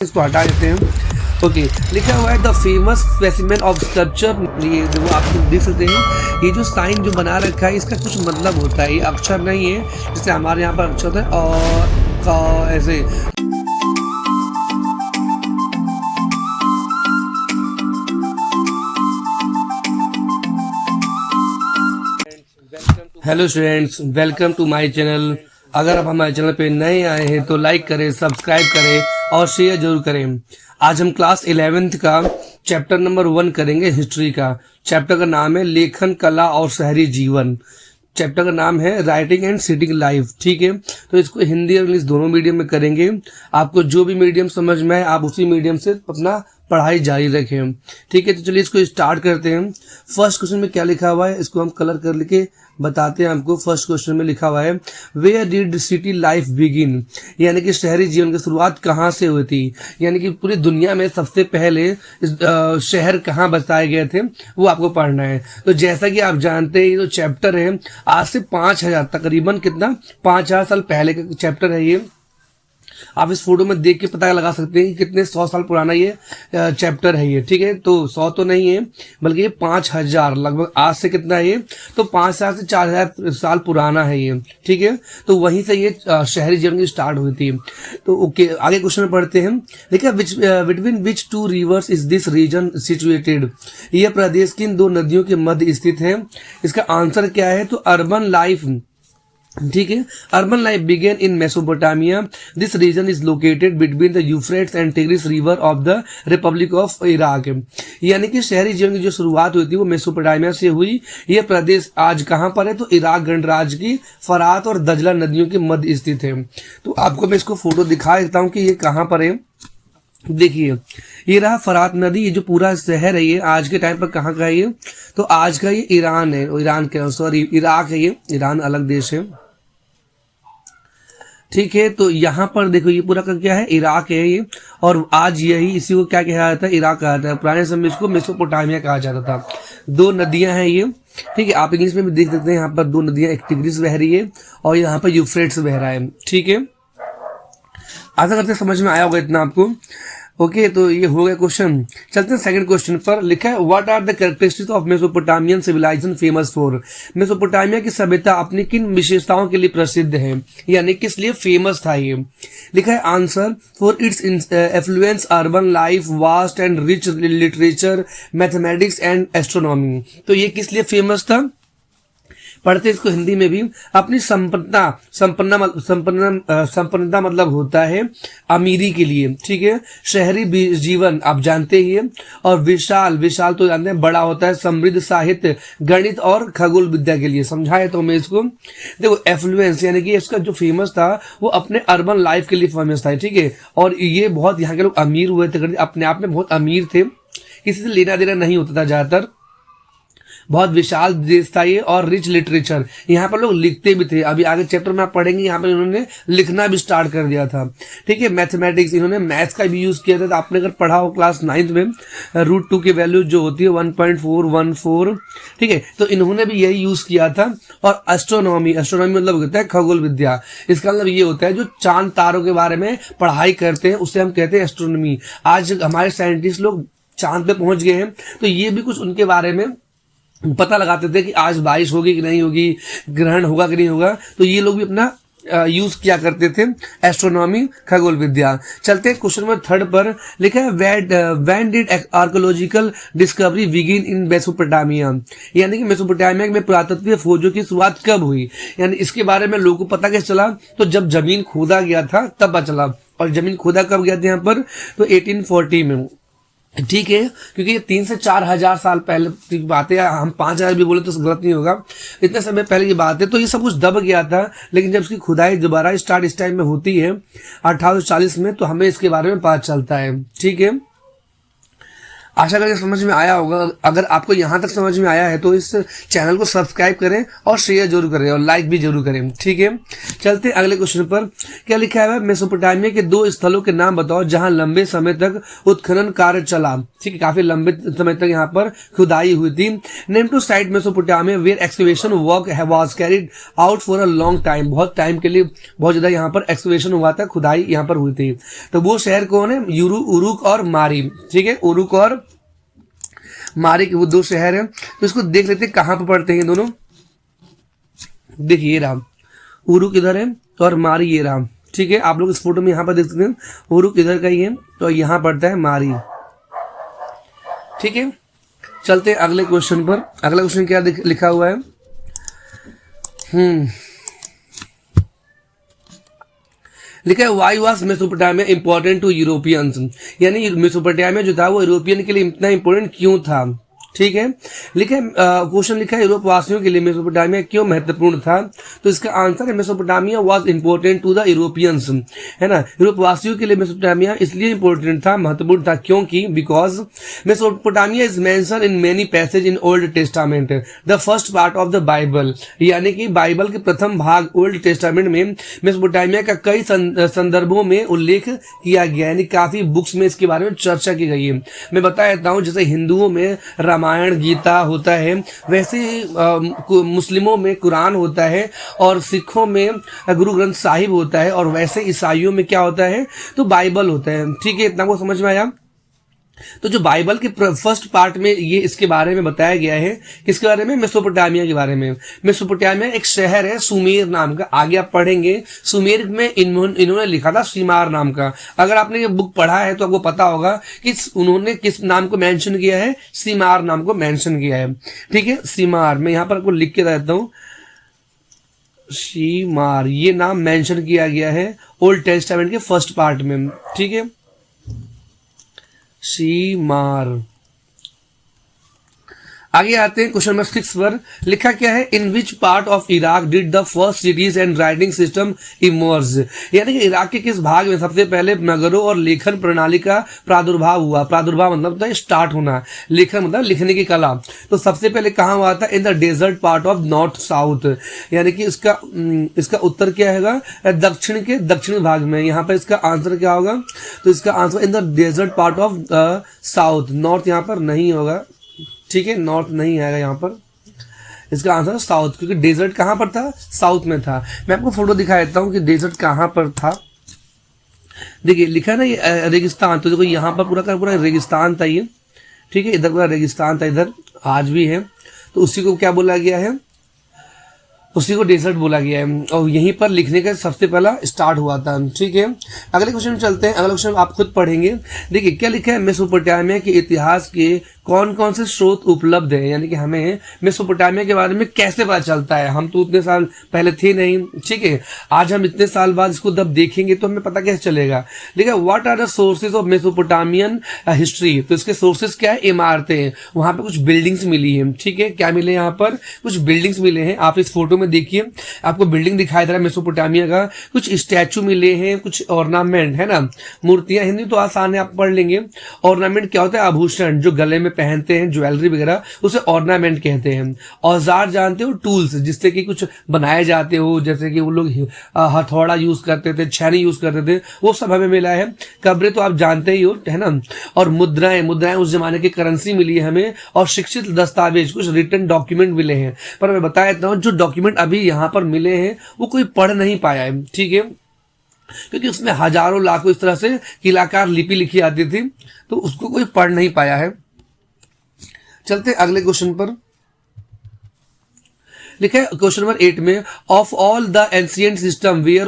इसको हटा देते हैं। ओके, लिखा हुआ है the famous specimen of sculpture. ये जो आप देख सकते हैं, ये जो साइन जो बना रखा है इसका कुछ मतलब होता है, ये अक्षर नहीं है जैसे हमारे यहाँ पर अक्षर होता है और का ऐसे। Hello students, welcome to my channel. अगर आप हमारे चैनल पे नए आए हैं तो लाइक करें, सब्सक्राइब करें और शेयर जरूर करें। आज हम क्लास 11th का चैप्टर नंबर 1 करेंगे, हिस्ट्री का। चैप्टर का नाम है लेखन कला और शहरी जीवन। चैप्टर का नाम है राइटिंग एंड सिटिंग लाइफ। ठीक है, तो इसको हिंदी और इंग्लिश दोनों मीडियम में करेंगे। आपको जो भी मीडियम समझ में आए आप उसी मीडियम से अपना पढ़ाई जारी रखें। ठीक है, तो चलिए इसको स्टार्ट करते हैं। फर्स्ट क्वेश्चन में क्या लिखा हुआ है इसको हम कलर कर लिखे बताते हैं आपको। फर्स्ट क्वेश्चन में लिखा हुआ है where did city life begin, यानी कि शहरी जीवन की शुरुआत कहाँ से हुई थी, यानी कि पूरी दुनिया में सबसे पहले शहर कहाँ बसाए गए थे वो आपको पढ़ना है। तो जैसा कि आप जानते हैं ये जो चैप्टर है आज से 5000 तकरीबन कितना 5000 साल पहले का चैप्टर है ये। आप इस फोटो में देख के पता लगा सकते हैं कि कितने 100 साल पुराना ये चैप्टर है ये। ठीक है, तो 100 तो नहीं है बल्कि ये 5000 लगभग आज से कितना है ये, तो 5000 से 4000 साल पुराना है ये। ठीक है, तो वहीं से ये शहरी जीवन की स्टार्ट हुई थी। तो ओके, आगे क्वेश्चन में पढ़ते हैं। देखिए, between which two rivers is this region situated, यह प्रदेश किन दो नदियों के मध्य स्थित है। इसका आंसर क्या है, तो अर्बन लाइफ। ठीक है, urban life began in Mesopotamia. This region is located between the Euphrates and Tigris river of the Republic of Iraq. यानी कि शहरी जीवन की जो शुरुआत हुई थी वो मेसोपोटामिया से हुई। यह प्रदेश आज कहाँ पर है, तो इराक गणराज्य की फरात और दजला नदियों के मध्य स्थित है। तो आपको मैं इसको फोटो दिखा देता हूँ कि ये कहाँ पर है। देखिए, ये रहा फरात नदी, ये जो पूरा शहर है ये आज के टाइम पर कहाँ का है ये, तो आज का ये ईरान है, ईरान के सॉरी इराक है, ये ईरान अलग देश है। ठीक है, तो यहाँ पर देखो ये पूरा का क्या है, इराक है ये, और आज यही इसी को क्या कहा जाता है, इराक कहा जाता है। पुराने समय में इसको मेसोपोटामिया कहा जाता था। दो नदियां हैं ये। ठीक है, आप इंग्लिश में भी देख सकते हैं, यहाँ पर दो नदियां, एक टिग्रिस बह रही है और यहाँ पर यूफ्रेट्स बह रहा है। ठीक है, आशा करते समझ में आया होगा इतना आपको। ओके, तो ये हो गया क्वेश्चन। चलते हैं सेकंड क्वेश्चन पर। लिखा है what are the characteristics of Mesopotamian civilization famous for. Mesopotamia की सभ्यता अपनी किन विशेषताओं के लिए प्रसिद्ध है, यानी किस लिए फेमस था ये। लिखा है answer for its affluence urban life, vast and rich literature, mathematics and astronomy. तो ये किस लिए फेमस था, पढ़ते इसको हिंदी में भी। अपनी संपन्नता मतलब होता है अमीरी के लिए। ठीक है, शहरी जीवन आप जानते ही है, और विशाल तो जानते हैं बड़ा होता है, समृद्ध साहित्य, गणित और खगोल विद्या के लिए। समझाए तो मैं इसको। देखो, एफ्लुएंस यानी कि इसका जो फेमस था वो अपने अर्बन लाइफ के लिए फेमस था। ठीक है, और ये बहुत यहाँ के लोग अमीर हुए थे, अपने आप में बहुत अमीर थे, किसी से लेना देना नहीं होता था ज्यादातर। बहुत विशाल देश था ये, और रिच लिटरेचर, यहाँ पर लोग लिखते भी थे। अभी आगे चैप्टर में आप पढ़ेंगे, यहाँ पर इन्होंने लिखना भी स्टार्ट कर दिया था। ठीक है, मैथमेटिक्स, इन्होंने मैथ्स का भी यूज किया था। तो आपने अगर पढ़ा हो क्लास 9th में, √2 की वैल्यू जो होती है 1.414। ठीक है, तो इन्होंने भी यही यूज किया था। और एस्ट्रोनॉमी मतलब होता है खगोल विद्या। इसका मतलब ये होता है जो चांद तारों के बारे में पढ़ाई करते हैं उसे हम कहते हैं एस्ट्रोनॉमी। आज हमारे साइंटिस्ट लोग चांद पे पहुंच गए हैं, तो ये भी कुछ उनके बारे में पता लगाते थे कि आज बारिश होगी कि नहीं होगी, ग्रहण होगा कि नहीं होगा। तो ये लोग भी अपना यूज किया करते थे एस्ट्रोनॉमी, खगोल विद्या। चलते हैं क्वेश्चन नंबर 3 पर। लिखा है when did archaeological discovery begin in Mesopotamia, यानी कि मेसोपोटामिया में पुरातत्वीय खोजों की शुरुआत कब हुई, यानी इसके बारे में लोगों को पता कैसे चला, तो जब जमीन खोदा गया था तब पता चला। और जमीन खोदा कब गया था यहाँ पर, तो 1840 में। ठीक है, क्योंकि ये 3 से 4 हजार साल पहले की बात है, हम 5000 भी बोले तो गलत नहीं होगा, इतने समय पहले की बात है। तो ये सब कुछ दब गया था, लेकिन जब इसकी खुदाई दोबारा स्टार्ट इस टाइम में होती है 1840 में, तो हमें इसके बारे में पता चलता है। ठीक है, आशा करके समझ में आया होगा। अगर आपको यहाँ तक समझ में आया है तो इस चैनल को सब्सक्राइब करें और शेयर जरूर करें और लाइक भी जरूर करें। ठीक है, चलते हैं अगले क्वेश्चन पर। क्या लिखा है? मेसोपोटामिया के 2 स्थलों के नाम बताओ जहां लंबे समय तक उत्खनन कार्य चला। ठीक है, काफी लंबे समय तक यहाँ पर खुदाई हुई थी। Name to site Mesopotamia where excavation work was carried out for a long time. बहुत टाइम के लिए बहुत ज्यादा यहाँ पर एक्सकवेशन हुआ था, खुदाई यहाँ पर हुई थी। तो वो शहर कौन है? उरुक और मारी। ठीक है, उरुक और मारी के वो 2 शहर हैं। तो इसको देख लेते हैं कहाँ पर पड़ते हैं दोनों। देखिए, ये रहा उरुक इधर है और मारी ये रहा। ठीक है, आप लोग इस फोटो में यहाँ पर देख सकते हैं, उरुक इधर का ही है तो यहाँ पड़ता है मारी। ठीक है, चलते हैं अगले क्वेश्चन पर। अगला क्वेश्चन क्या लिखा हुआ है? लिखा है why was Mesopotamia important to Europeans. यानी मेसोपोटामिया जो था वो यूरोपियन के लिए इतना इंपॉर्टेंट क्यों था। ठीक है, लिखा है क्वेश्चन लिखा है यूरोप वासियों के लिए मेसोपोटामिया क्यों महत्वपूर्ण था। तो इसका आंसर है Mesopotamia was important to the Europeans. है ना, यूरोप वासियों के लिए मेसोपोटामिया इसलिए इंपॉर्टेंट था, महत्वपूर्ण था क्योंकि because Mesopotamia is mention in many passage in old testament the first part of the Bible. यानी कि बाइबल के प्रथम भाग ओल्ड टेस्टामेंट में मेसोपोटामिया का कई संदर्भों में उल्लेख किया गया। यानी काफी बुक्स में इसके बारे में चर्चा की गई है। मैं बता देता हूँ, जैसे हिंदुओं में रामायण गीता होता है, वैसे मुस्लिमों में कुरान होता है और सिखों में गुरु ग्रंथ साहिब होता है और वैसे ईसाइयों में क्या होता है? तो बाइबल होता है। ठीक है, इतना को समझ में आया। तो जो बाइबल के फर्स्ट पार्ट में ये इसके बारे में बताया गया है, किसके बारे में? मेसोपोटामिया के बारे में। मेसोपोटामिया एक शहर है सुमेर नाम का, आगे आप पढ़ेंगे। सुमेर में इन्होंने लिखा था सीमार नाम का। अगर आपने ये बुक पढ़ा है तो आपको पता होगा कि उन्होंने किस नाम को मेंशन किया है? सीमार नाम को मेंशन किया है। ठीक है, सीमार मैं यहाँ पर आपको लिख के रहता हूँ, सीमार ये नाम मेंशन किया गया है ओल्ड टेस्टामेंट के फर्स्ट पार्ट में। ठीक है, सीमार। आगे आते हैं क्वेश्चन नंबर 6 पर। लिखा क्या है? In which part of Iraq did the first cities and writing system emerge. यानी कि इराक के किस भाग में सबसे पहले नगरों और लेखन प्रणाली का प्रादुर्भाव हुआ। प्रादुर्भाव मतलब होता है स्टार्ट होना, लेखन मतलब लिखने की कला। तो सबसे पहले कहाँ हुआ था? In the desert part of north south. यानी कि इसका उत्तर क्या होगा? दक्षिण के दक्षिण भाग में। यहाँ पर इसका आंसर क्या होगा? तो इसका answer in the desert part of south. North यहाँ पर नहीं होगा। ठीक है, नॉर्थ नहीं आएगा यहाँ पर, इसका आंसर साउथ, क्योंकि डेजर्ट कहाँ पर था? साउथ में था। मैं आपको फोटो दिखा देता हूँ कि डेजर्ट कहाँ पर था। देखिए लिखा है ना ये रेगिस्तान, तो देखो यहाँ पर पूरा का पूरा रेगिस्तान था ये। ठीक है, इधर पूरा रेगिस्तान था, इधर आज भी है। तो उसी को क्या बोला गया है? उसी को डेजर्ट बोला गया है और यहीं पर लिखने का सबसे पहला स्टार्ट हुआ था। ठीक है, अगले क्वेश्चन में चलते हैं। अगला क्वेश्चन आप खुद पढ़ेंगे। देखिए क्या लिखा है? मेसोपोटामिया के इतिहास के कौन कौन से स्रोत उपलब्ध है। यानी कि हमें मेसोपोटामिया के बारे में कैसे पता चलता है? हम तो उतने साल पहले थे नहीं। ठीक है, आज हम इतने साल बाद इसको जब देखेंगे तो हमें पता कैसे चलेगा। देखिए, what are the sources of Mesopotamian history. तो इसके सोर्सेज क्या है? इमारतें। वहां पे कुछ बिल्डिंग्स मिली है। ठीक है, क्या मिले? यहाँ पर कुछ बिल्डिंग्स मिले हैं। आप इस फोटो में देखिए, आपको बिल्डिंग दिखाई दे रहा है मेसोपोटामिया का। कुछ स्टैचू मिले हैं, कुछ ऑर्नामेंट है ना, मूर्तियां। हिंदी तो आसान है, आप पढ़ लेंगे। ऑर्नामेंट क्या होता है? आभूषण जो गले में पहनते हैं, ज्वेलरी वगैरह, उसे ऑर्नामेंट कहते हैं। औजार जानते हो? टूल्स, जिससे कि कुछ बनाए जाते हो, जैसे कि वो लोग हथौड़ा यूज करते थे, छैनी यूज करते थे, वो सब हमें मिला है। कब्रें तो आप जानते ही हो, है ना। और मुद्राएं उस जमाने की करेंसी मिली है हमें। और शिक्षित दस्तावेज, कुछ रिटन डॉक्यूमेंट मिले हैं। पर मैं बता देता हूँ, जो डॉक्यूमेंट अभी यहां पर मिले हैं वो कोई पढ़ नहीं पाया है। ठीक है, क्योंकि उसमें हजारों लाखों इस तरह से किलाकार लिपि लिखी आती थी, तो उसको कोई पढ़ नहीं पाया है। चलते अगले क्वेश्चन पर। लिखा है क्वेश्चन नंबर 8 में, of all the ancient system where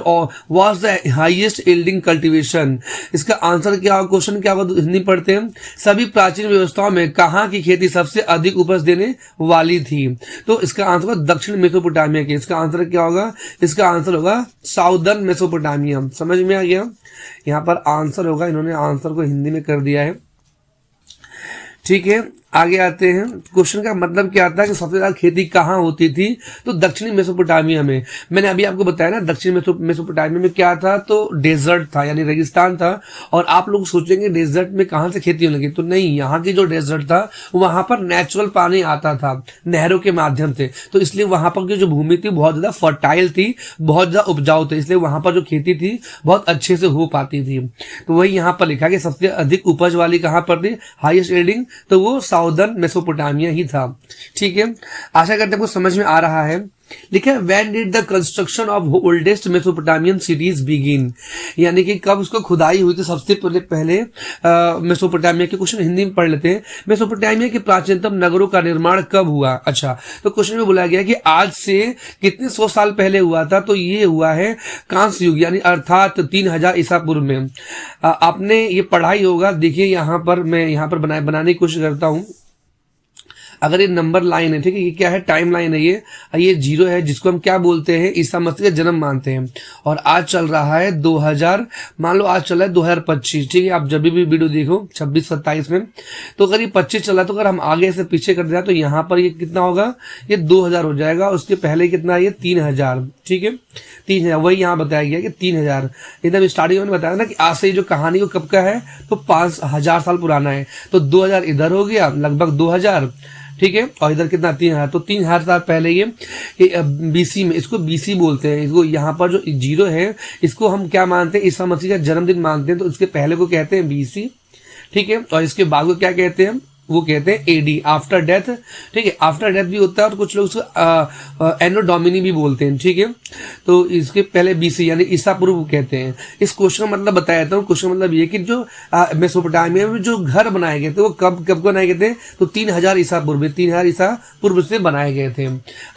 was the highest yielding cultivation. इसका आंसर क्या होगा? क्वेश्चन क्या होगा? हिंदी पढ़ते हैं। सभी प्राचीन व्यवस्थाओं में कहाँ की खेती सबसे अधिक उपज देने वाली थी। तो इसका आंसर होगा दक्षिण मेसोपोटामिया के। इसका आंसर क्या होगा? इसका आंसर होगा साउदर्न मेसोपोटामिया। समझ में आ गया? यहाँ पर आंसर होगा, इन्होंने आंसर को हिंदी में कर दिया है। ठीक है, आगे आते हैं। क्वेश्चन का मतलब क्या था कि सबसे ज्यादा खेती कहाँ होती थी, तो दक्षिणी मेसोपोटामिया में। मैंने अभी आपको बताया ना दक्षिणी मेसोपोटामिया में क्या था, तो डेजर्ट था यानी रेगिस्तान था। और आप लोग सोचेंगे डेजर्ट में कहाँ से खेती होने लगी, तो नहीं, यहाँ की जो डेजर्ट था वहां पर नेचुरल पानी आता था नहरों के माध्यम से, तो इसलिए वहां पर की जो भूमि थी बहुत ज्यादा फर्टाइल थी, बहुत ज्यादा उपजाऊ थी, इसलिए वहां पर जो खेती थी बहुत अच्छे से हो पाती थी। तो वही यहाँ पर लिखा कि सबसे अधिक उपज वाली कहाँ पर थी, हाईएस्ट यील्डिंग, तो वो साउदर्न मेसोपोटामिया ही था। ठीक है, आशा करते हैं आपको समझ में आ रहा है। लिखा है when did the construction of oldest Mesopotamian cities begin, यानी कि कब उसको खुदाई हुई थी सबसे पहले मेसोपोटामिया के। क्वेश्चन हिंदी में पढ़ लेते हैं। मेसोपोटामिया के प्राचीनतम नगरों का निर्माण कब हुआ? अच्छा, तो क्वेश्चन में बोला गया कि आज से कितने 100 साल पहले हुआ था, तो ये हुआ है कांस्य युग यानी अर्थात 3000 ईसा पूर्व में। आपने ये पढ़ाई होगा। देखिए यहाँ पर मैं यहाँ पर बनाने की कोशिश करता हूँ। अगर ये नंबर लाइन है, ठीक है, ये क्या है, टाइम लाइन है, ये 0 है, जिसको हम क्या बोलते हैं, ईसा मसीह का जन्म मानते हैं। और आज चल रहा है 2000, मान लो आज चल रहा है 2025, ठीक है। आप जब भी वीडियो देखो 26-27 में, तो अगर ये 25 चला, तो अगर हम आगे से पीछे कर दें तो यहाँ पर ये कितना होगा, ये 2000 हो जाएगा। उसके पहले कितना है, ये 3000, ठीक है, 3000, वही यहाँ बताया गया कि 3000। एकदम स्टार्टिंग में बताया ना कि आज से जो कहानी को कब का है, तो 5000 साल पुराना है। तो 2000 इधर हो गया, लगभग 2000, ठीक है, और इधर कितना 3000, तो 3000 साल पहले ये बीसी में, इसको बीसी बोलते हैं। इसको यहाँ पर जो 0 है, इसको हम क्या मानते हैं, ईसा मसीह का जन्मदिन मानते हैं, तो इसके पहले को कहते हैं बीसी, ठीक है। और इसके बाद को क्या कहते हैं, वो कहते हैं एडी, आफ्टर डेथ, ठीक है, आफ्टर डेथ भी होता है। और कुछ लोग उसको एनो डोमिनी भी बोलते हैं, ठीक है। तो इसके पहले बीसी यानी ईसा पूर्व कहते हैं। इस क्वेश्चन का मतलब बताया था। क्वेश्चन मतलब ये कि जो मेसोपोटामिया में जो घर बनाए गए थे वो कब बनाए गए थे, तो 3000 ईसा पूर्व, 3000 ईसा पूर्व से बनाए गए थे।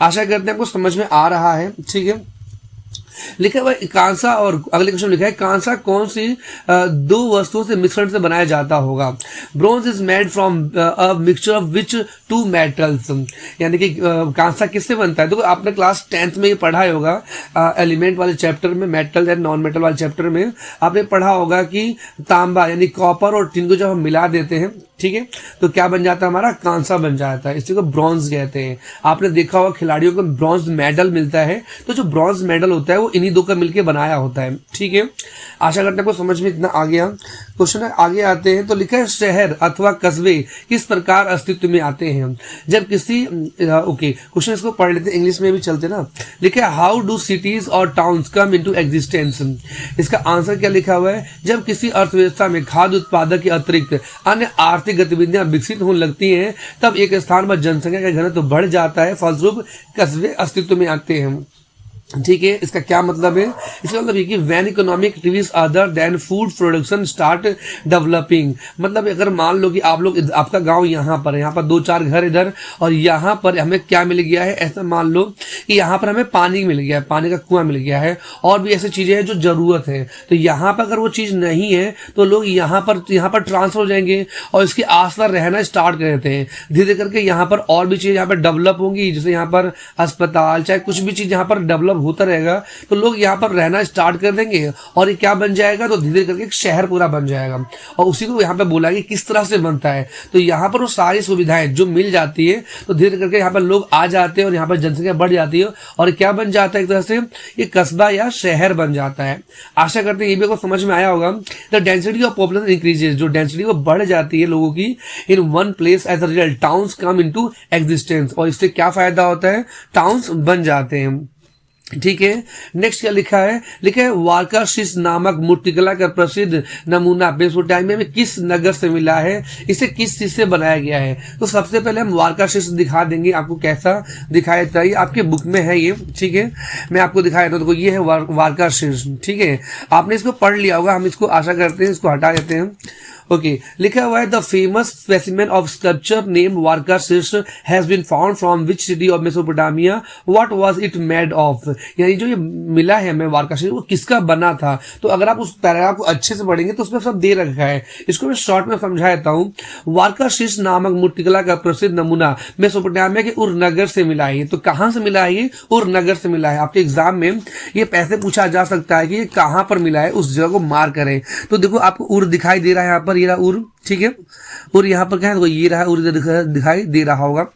आशा करते हैं आपको समझ में आ रहा है, ठीक है। लिखा हुआ कांसा, और अगले क्वेश्चन लिखा है कांसा कौन सी दो वस्तुओं से मिश्रण से बनाया जाता होगा? Bronze is made from a mixture of which 2 metals, यानी कि कांसा किससे बनता है? तो आपने क्लास 10th में ये पढ़ा होगा, एलिमेंट वाले चैप्टर में, मेटल एंड नॉन मेटल वाले चैप्टर में आपने पढ़ा होगा कि तांबा यानी कॉपर और टिन को जब हम मिला देते हैं, ठीक है, तो क्या बन जाता है, हमारा कांसा बन जाता है। इसी को ब्रॉन्ज कहते हैं। आपने देखा होगा खिलाड़ियों को ब्रॉन्ज मेडल मिलता है, तो जो ब्रॉन्ज मेडल होता है वो इन्हीं दो का मिलकर बनाया होता है, ठीक है। आशा करते हैं को समझ में इतना आ गया। क्वेश्चन आगे आते हैं, तो लिखा है शहर अथवा कस्बे किस प्रकार अस्तित्व में आते हैं? जब किसी ओके, क्वेश्चन इसको पढ़ लेते हैं, इंग्लिश में भी चलते ना। लिखा है हाउ डू सिटीज और टाउन्स कम इनटू एग्जिस्टेंस। इसका आंसर क्या लिखा हुआ है, जब किसी अर्थव्यवस्था में खाद्य उत्पादक के अतिरिक्त अन्य आर्थिक गतिविधियां विकसित होने लगती हैं, तब एक स्थान पर जनसंख्या का घनत्व बढ़ जाता है, फलस्वरूप कस्बे अस्तित्व में आते हैं, ठीक है। इसका क्या मतलब है, इसका मतलब ये कि when economic activities other than food production start developing, मतलब अगर मान लो कि आप लोग, आपका गांव यहाँ पर है, यहाँ पर 2-4 घर इधर, और यहाँ पर हमें क्या मिल गया है, ऐसा मान लो कि यहाँ पर हमें पानी मिल गया है, पानी का कुआं मिल गया है, और भी ऐसी चीजें हैं जो जरूरत है। तो यहाँ पर अगर वो चीज नहीं है तो लोग यहाँ पर ट्रांसफर हो जाएंगे और इसके आसपास रहना स्टार्ट कर देते हैं। धीरे धीरे करके यहाँ पर और भी चीजें यहाँ पर डेवलप होंगी, जैसे यहाँ पर अस्पताल, चाहे कुछ भी चीज यहाँ पर डेवलप होता रहेगा, तो लोग यहाँ पर रहना स्टार्ट कर देंगे, और ये क्या बन जाएगा, तो धीरे करके एक शहर पूरा बन जाएगा। और उसी को यहाँ पे बोला कि किस तरह से बनता है, तो यहाँ पर वो सारी सुविधाएं जो मिल जाती है, तो धीरे करके यहाँ पर लोग आ जाते हैं और यहाँ पर जनसंख्या बढ़ जाती है, और क्या बन जाता है, एक तरह से ये कस्बा या शहर बन जाता है। आशा करते हैं ये भी आपको समझ में आया होगा। The density of population increases, जो डेंसिटी वो बढ़ जाती है लोगों की in one place, as a result towns come into existence, और इससे क्या फायदा होता है, टाउन्स बन जाते हैं, ठीक है। नेक्स्ट क्या लिखा है, लिखा है वारकाशीस नामक मूर्तिकला का प्रसिद्ध नमूना मेसोपोटामिया में किस नगर से मिला है, इसे किस चीज से बनाया गया है? तो सबसे पहले हम वारकाशीस दिखा देंगे आपको, कैसा दिखाया जाता है, आपके बुक में है ये, ठीक है। मैं आपको दिखाया था, तो ये है वारकाशीस, ठीक है। आपने इसको पढ़ लिया होगा, हम इसको आशा करते हैं इसको हटा देते हैं। ओके, लिखा हुआ है the famous specimen of sculpture name वारकाशीस has been found from which city of Mesopotamia, what was it made of, यानी जो ये मिला है हमें वारकाशीस, वो किसका बना था? तो अगर आप उस पैराग्राफ को अच्छे से पढ़ेंगे तो उसमें सब दे रखा है, इसको मैं शॉर्ट में समझा देता हूँ। वारकाशीस नामक मूर्तिकला का प्रसिद्ध नमूना मेसोपोटामिया के उर नगर से मिला है। तो कहाँ से मिला है, ये उर नगर से मिला है। आपके एग्जाम में ये पैसे पूछा जा सकता है कि ये कहाँ पर मिला है, उस जगह को मार करें। तो देखो आपको उर दिखाई दे रहा है यहाँ पर, ये उर, ठीक है। और यहाँ पर क्या है, तो ये रहा और इधर दिखाई दे रहा होगा।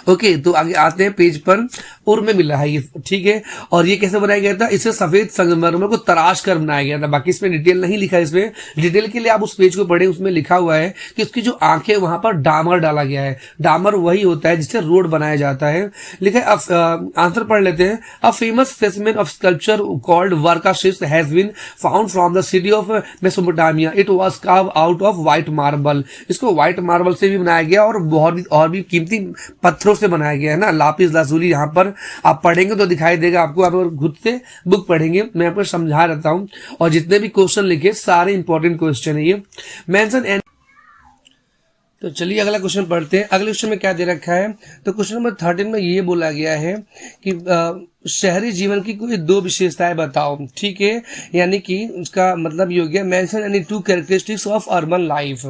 ओके, तो आगे आते हैं पेज पर। और में मिला है ये, ठीक है। और ये कैसे बनाया गया था, इसे सफेद संगमरमर को तराश कर बनाया गया था। बाकी इसमें डिटेल नहीं लिखा है, इसमें डिटेल के लिए आप उस पेज को पढ़े, उसमें लिखा हुआ है कि उसकी जो आंखें वहां पर डामर डाला गया है। डामर वही होता है जिससे रोड बनाया जाता है। लिखा है, अब आंसर पढ़ लेते हैं। A famous specimen of sculpture called वर्काशिस has been found from the city of Mesopotamia. It was carve out of white marble. इसको व्हाइट मार्बल से भी बनाया गया और भी कीमती पत्थरों से बनाया गया है ना, लापिस लाजुली। यहाँ पर आप पढ़ेंगे तो दिखाई देगा आपको, आप अगर खुद से बुक पढ़ेंगे, मैं आपको समझा रहता हूँ। और जितने भी क्वेश्चन लिखे सारे इंपॉर्टेंट क्वेश्चन है ये। मेंशन एंड, तो चलिए अगला क्वेश्चन पढ़ते हैं। अगले क्वेश्चन में क्या दे रखा है, तो क्वेश्चन नंबर 13 में ये बोला गया है कि शहरी जीवन की कोई 2 विशेषताएं बताओ, ठीक है। यानी कि उसका मतलब ये हो गया, mention any 2 characteristics of urban life.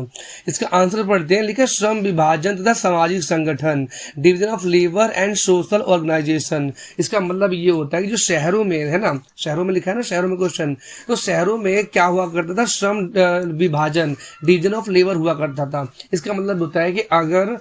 इसका आंसर पढ़ते हैं। लिखा, श्रम विभाजन तथा सामाजिक संगठन, division of labour and social organisation. इसका मतलब ये होता है कि जो शहरों में है ना, शहरों में लिखा है ना, शहरों में क्वेश्चन, तो शहरों में क्या हुआ करता था, श्रम विभाजन, डिवीजन ऑफ लेबर हुआ करता था। इसका मतलब होता है कि अगर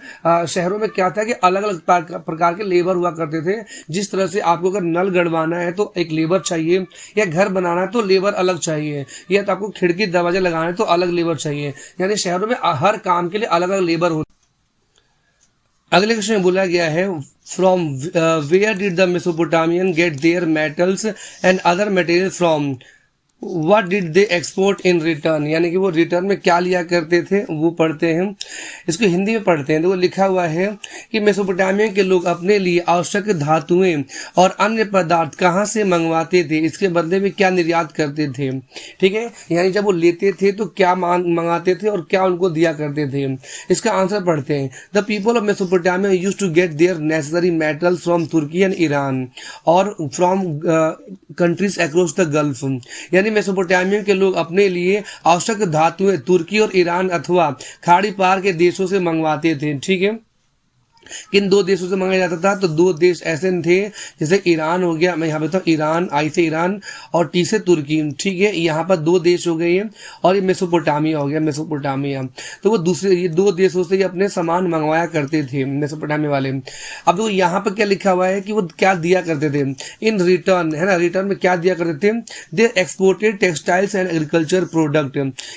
शहरों में क्या था कि अलग अलग प्रकार के लेबर हुआ करते थे। जिस तरह से आपको नल गड़वाना है तो एक लेबर चाहिए, या घर बनाना है तो लेबर अलग चाहिए, या तो आपको खिड़की दरवाजे लगाना है तो अलग लेबर चाहिए। यानी शहरों में हर काम के लिए अलग अलग लेबर होती। अगले क्वेश्चन में बोला गया है, from where did the Mesopotamian get their metals and other material from, What did they export in return। यानी कि वो रिटर्न में क्या लिया करते थे, वो पढ़ते हैं। इसको हिंदी में पढ़ते हैं। तो वो लिखा हुआ है कि मेसोपोटामिया के लोग अपने लिए आवश्यक धातुएं और अन्य पदार्थ कहाँ से मंगवाते थे, इसके बदले में क्या निर्यात करते थे, ठीक है। यानी जब वो लेते थे तो क्या मंगाते थे और क्या उनको दिया करते थे। इसका आंसर पढ़ते हैं। The people of Mesopotamia used to get their necessary metals from Turkey and Iran और from countries across the gulf. यानी मेसोपोटामिया के लोग अपने लिए आवश्यक धातुएं तुर्की और ईरान अथवा खाड़ी पार के देशों से मंगवाते थे, ठीक है। किन 2 देशों से मंगाया जाता था, तो 2 देश ऐसे थे, जैसे ईरान हो गया, मैं यहाँ पे बताऊँ, ईरान, आई से ईरान और टी से तुर्की, ठीक है। यहाँ पर 2 देश हो गए, और ये मेसोपोटामिया हो गया, मेसोपोटामिया। तो वो दूसरे ये 2 देशों से अपने सामान मंगवाया करते थे मेसोपोटामिया वाले। अब देखो यहाँ पर क्या लिखा हुआ है कि वो क्या दिया करते थे, इन रिटर्न, है ना, रिटर्न में क्या दिया करते थे, they exported textiles and agriculture product.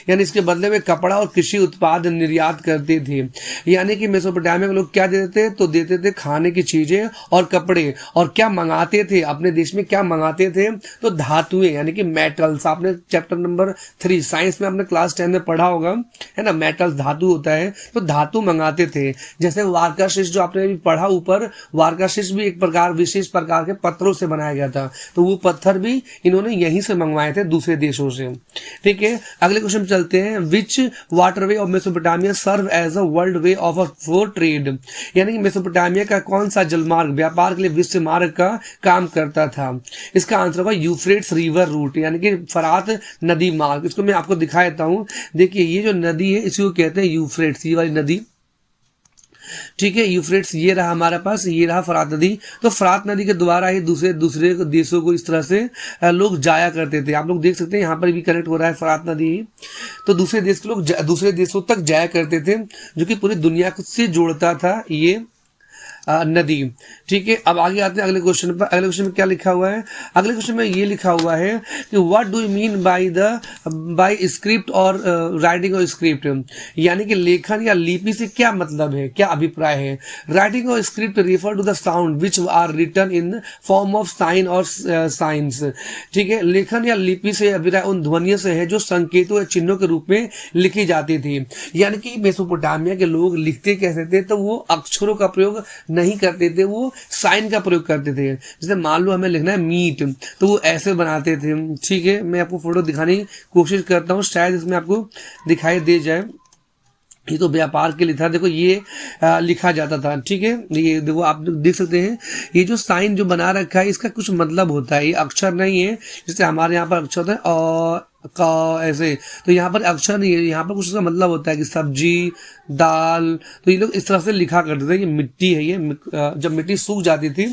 यानी इसके बदले में कपड़ा और कृषि उत्पाद निर्यात करते थे। यानी कि मेसोपोटामिया के लोग क्या देते थे, तो देते थे खाने की चीजें और कपड़े। और क्या मंगाते थे अपने देश में, क्या मंगाते थे, तो धातुएं, यानी कि मेटल्स। आपने चैप्टर नंबर 3 साइंस में आपने क्लास 10 में पढ़ा होगा, है ना, मेटल्स धातु होता है, तो धातु मंगाते थे। जैसे वारकाशिस जो आपने अभी पढ़ा ऊपर, वारकाशिस भी एक प्रकार, विशेष प्रकार के पत्थरों से बनाया गया था, तो वो पत्थर भी इन्होंने यहीं से मंगवाए थे, दूसरे देशों से, ठीक है। अगले क्वेश्चन चलते हैं। Which waterway of Mesopotamia serve as a world way of for trade. यानी कि मेसोपोटामिया का कौन सा जलमार्ग व्यापार के लिए विश्व मार्ग का काम करता था। इसका आंसर होगा यूफ्रेट्स रिवर रूट, यानी कि फरात नदी मार्ग। इसको मैं आपको दिखा देता हूं। देखिए ये जो नदी है इसको कहते हैं यूफ्रेट्स, ये वाली नदी, ठीक है। यूफ्रेट्स ये रहा हमारे पास, ये रहा फरात नदी। तो फरात नदी के द्वारा ही दूसरे देशों को इस तरह से लोग जाया करते थे। आप लोग देख सकते हैं यहाँ पर भी कनेक्ट हो रहा है फरात नदी। तो दूसरे देश के लोग दूसरे देशों तक जाया करते थे, जो कि पूरी दुनिया से जोड़ता था ये नदी, ठीक है। अब आगे आते हैं अगले क्वेश्चन पर। अगले क्वेश्चन में क्या लिखा हुआ है, अगले क्वेश्चन में ये लिखा हुआ है कि what do you mean by script और राइटिंग और स्क्रिप्ट। यानी कि लेखन या लिपि से क्या मतलब है, क्या अभिप्राय है। राइटिंग और script refer to the sound which are written in form of sign और साइंस, ठीक है। लेखन या लिपि से अभिप्राय उन ध्वनियों से है जो संकेतों या चिन्हों के रूप में लिखी जाती थी। यानी कि मेसोपोटामिया के लोग लिखते कैसे थे, तो वो अक्षरों का प्रयोग नहीं करते थे, वो साइन का प्रयोग करते थे। जैसे मान लो हमें लिखना है मीट, तो वो ऐसे बनाते थे, ठीक है। मैं आपको फोटो दिखाने की कोशिश करता हूँ, शायद इसमें आपको दिखाई दे जाए। ये तो व्यापार के लिए था, देखो ये लिखा जाता था, ठीक है। ये देखो आप देख सकते हैं, ये जो साइन जो बना रखा है इसका कुछ मतलब होता है, ये अक्षर नहीं है। जैसे हमारे यहाँ पर अक्षर होता है और का ऐसे, तो यहाँ पर अक्षर नहीं है, यहाँ पर कुछ उसका मतलब होता है कि सब्जी, दाल। तो ये लोग इस तरह से लिखा करते थे। ये मिट्टी है, ये जब मिट्टी सूख जाती थी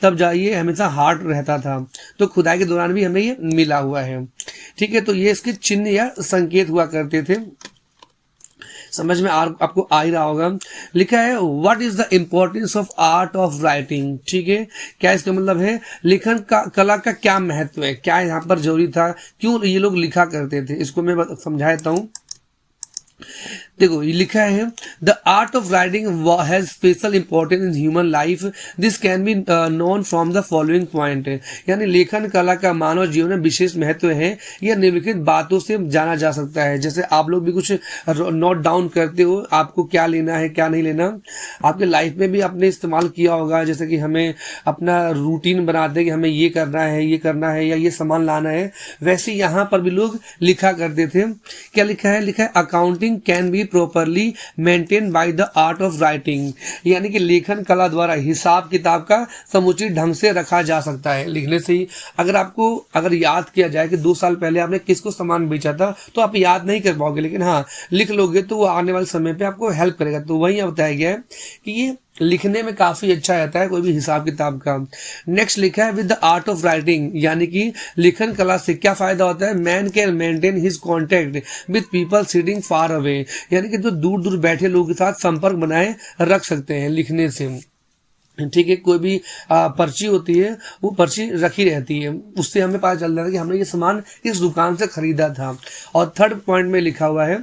तब जाइए हमेशा हार्ड रहता था, तो खुदाई के दौरान भी हमें ये मिला हुआ है, ठीक है। तो ये इसके चिन्ह या संकेत हुआ करते थे। समझ में आपको आ ही रहा होगा। लिखा है what is the importance of art of writing. ठीक है, क्या इसका मतलब है लेखन का कला का क्या महत्व है, क्या यहाँ पर जरूरी था, क्यों ये लोग लिखा करते थे, इसको मैं समझा देता हूँ। देखो ये लिखा है the art of writing has special importance in human life, this can be known from the following point. यानी लेखन कला का मानव जीवन में विशेष महत्व है, यह निम्नलिखित बातों से जाना जा सकता है। जैसे आप लोग भी कुछ नोट डाउन करते हो, आपको क्या लेना है क्या नहीं लेना, आपके लाइफ में भी आपने इस्तेमाल किया होगा। जैसे कि हमें अपना रूटीन बनाते हैं कि हमें ये करना है ये करना है या ये सामान लाना है, वैसे यहाँ पर भी लोग लिखा करते थे। क्या लिखा है, लिखा है accounting can be properly maintain by the art of writing. यानी कि लेखन कला द्वारा हिसाब किताब का समुचित ढंग से रखा जा सकता है लिखने से ही। अगर याद किया जाए कि 2 साल पहले आपने किसको सामान बेचा था तो आप याद नहीं कर पाओगे, लेकिन हाँ लिख लोगे तो वो आने वाले समय पे आपको हेल्प करेगा। तो वही बताया गया है कि ये लिखने में काफी अच्छा रहता है कोई भी हिसाब किताब का। नेक्स्ट लिखा है with the art of writing, यानी कि लेखन कला से क्या फायदा होता है, man can maintain his contact with people sitting far away. यानी कि जो दूर दूर बैठे लोगों के साथ संपर्क बनाए रख सकते हैं लिखने से। ठीक है, कोई भी पर्ची होती है वो पर्ची रखी रहती है, उससे हमें पता चल जाता है कि हमने ये सामान इस दुकान से खरीदा था। और थर्ड पॉइंट में लिखा हुआ है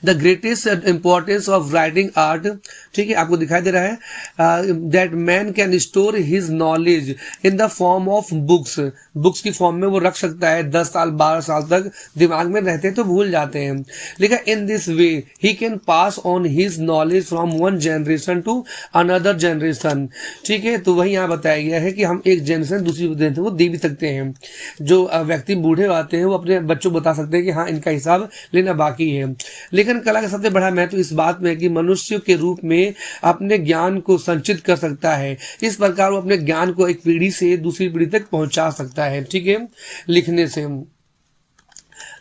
the greatest importance of writing art. ठीक है, आपको दिखाई दे रहा है that man can store his knowledge in the form of books. Books की फॉर्म में वो रख सकता है, 10 साल 12 साल तक दिमाग में रहते हैं तो भूल जाते हैं। लिखा in this way he can pass on his knowledge from one generation to another generation. ठीक है, तो वही यहाँ बताया गया है कि हम एक जनरेशन दूसरी जनरेशन को दे भी सकते हैं। जो व्यक्ति बूढ़े आते हैं वो अपने बच्चों को बता सकते हैं कि हाँ इनका हिसाब लेना बाकी है। लेखन कला का सबसे बड़ा महत्व इस बात में है कि मनुष्य के रूप में अपने ज्ञान को संचित कर सकता है। इस प्रकार वो अपने ज्ञान को एक पीढ़ी से दूसरी पीढ़ी तक पहुंचा सकता है। ठीक है, लिखने से।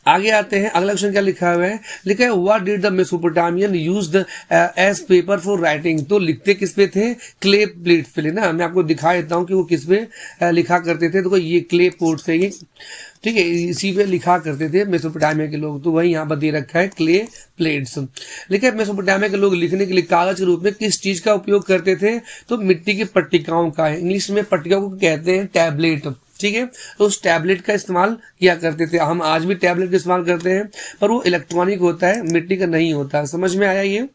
आगे आते हैं, अगला क्वेश्चन क्या लिखा हुआ है, लिखा है what did the Mesopotamian used as paper for writing. तो लिखते किस पे थे, क्ले प्लेट पे ना। मैं आपको दिखा देता हूँ कि वो किस पे लिखा करते थे। तो ये क्ले पोट से ही, ठीक है, इसी पे लिखा करते थे मेसोपोटामिया के लोग। तो वही यहाँ पर दे रखा है क्ले प्लेट्स। लिखा है मेसोपोटामिया के लोग लिखने के लिए कागज के रूप में किस चीज का उपयोग करते थे, तो मिट्टी की पट्टिकाओं का है। इंग्लिश में पट्टिकाओं को कहते हैं टैबलेट। ठीक है, तो उस टैबलेट का इस्तेमाल किया करते थे। हम आज भी टैबलेट का इस्तेमाल करते हैं पर वो इलेक्ट्रॉनिक होता है, मिट्टी का नहीं होता। समझ में आया ये।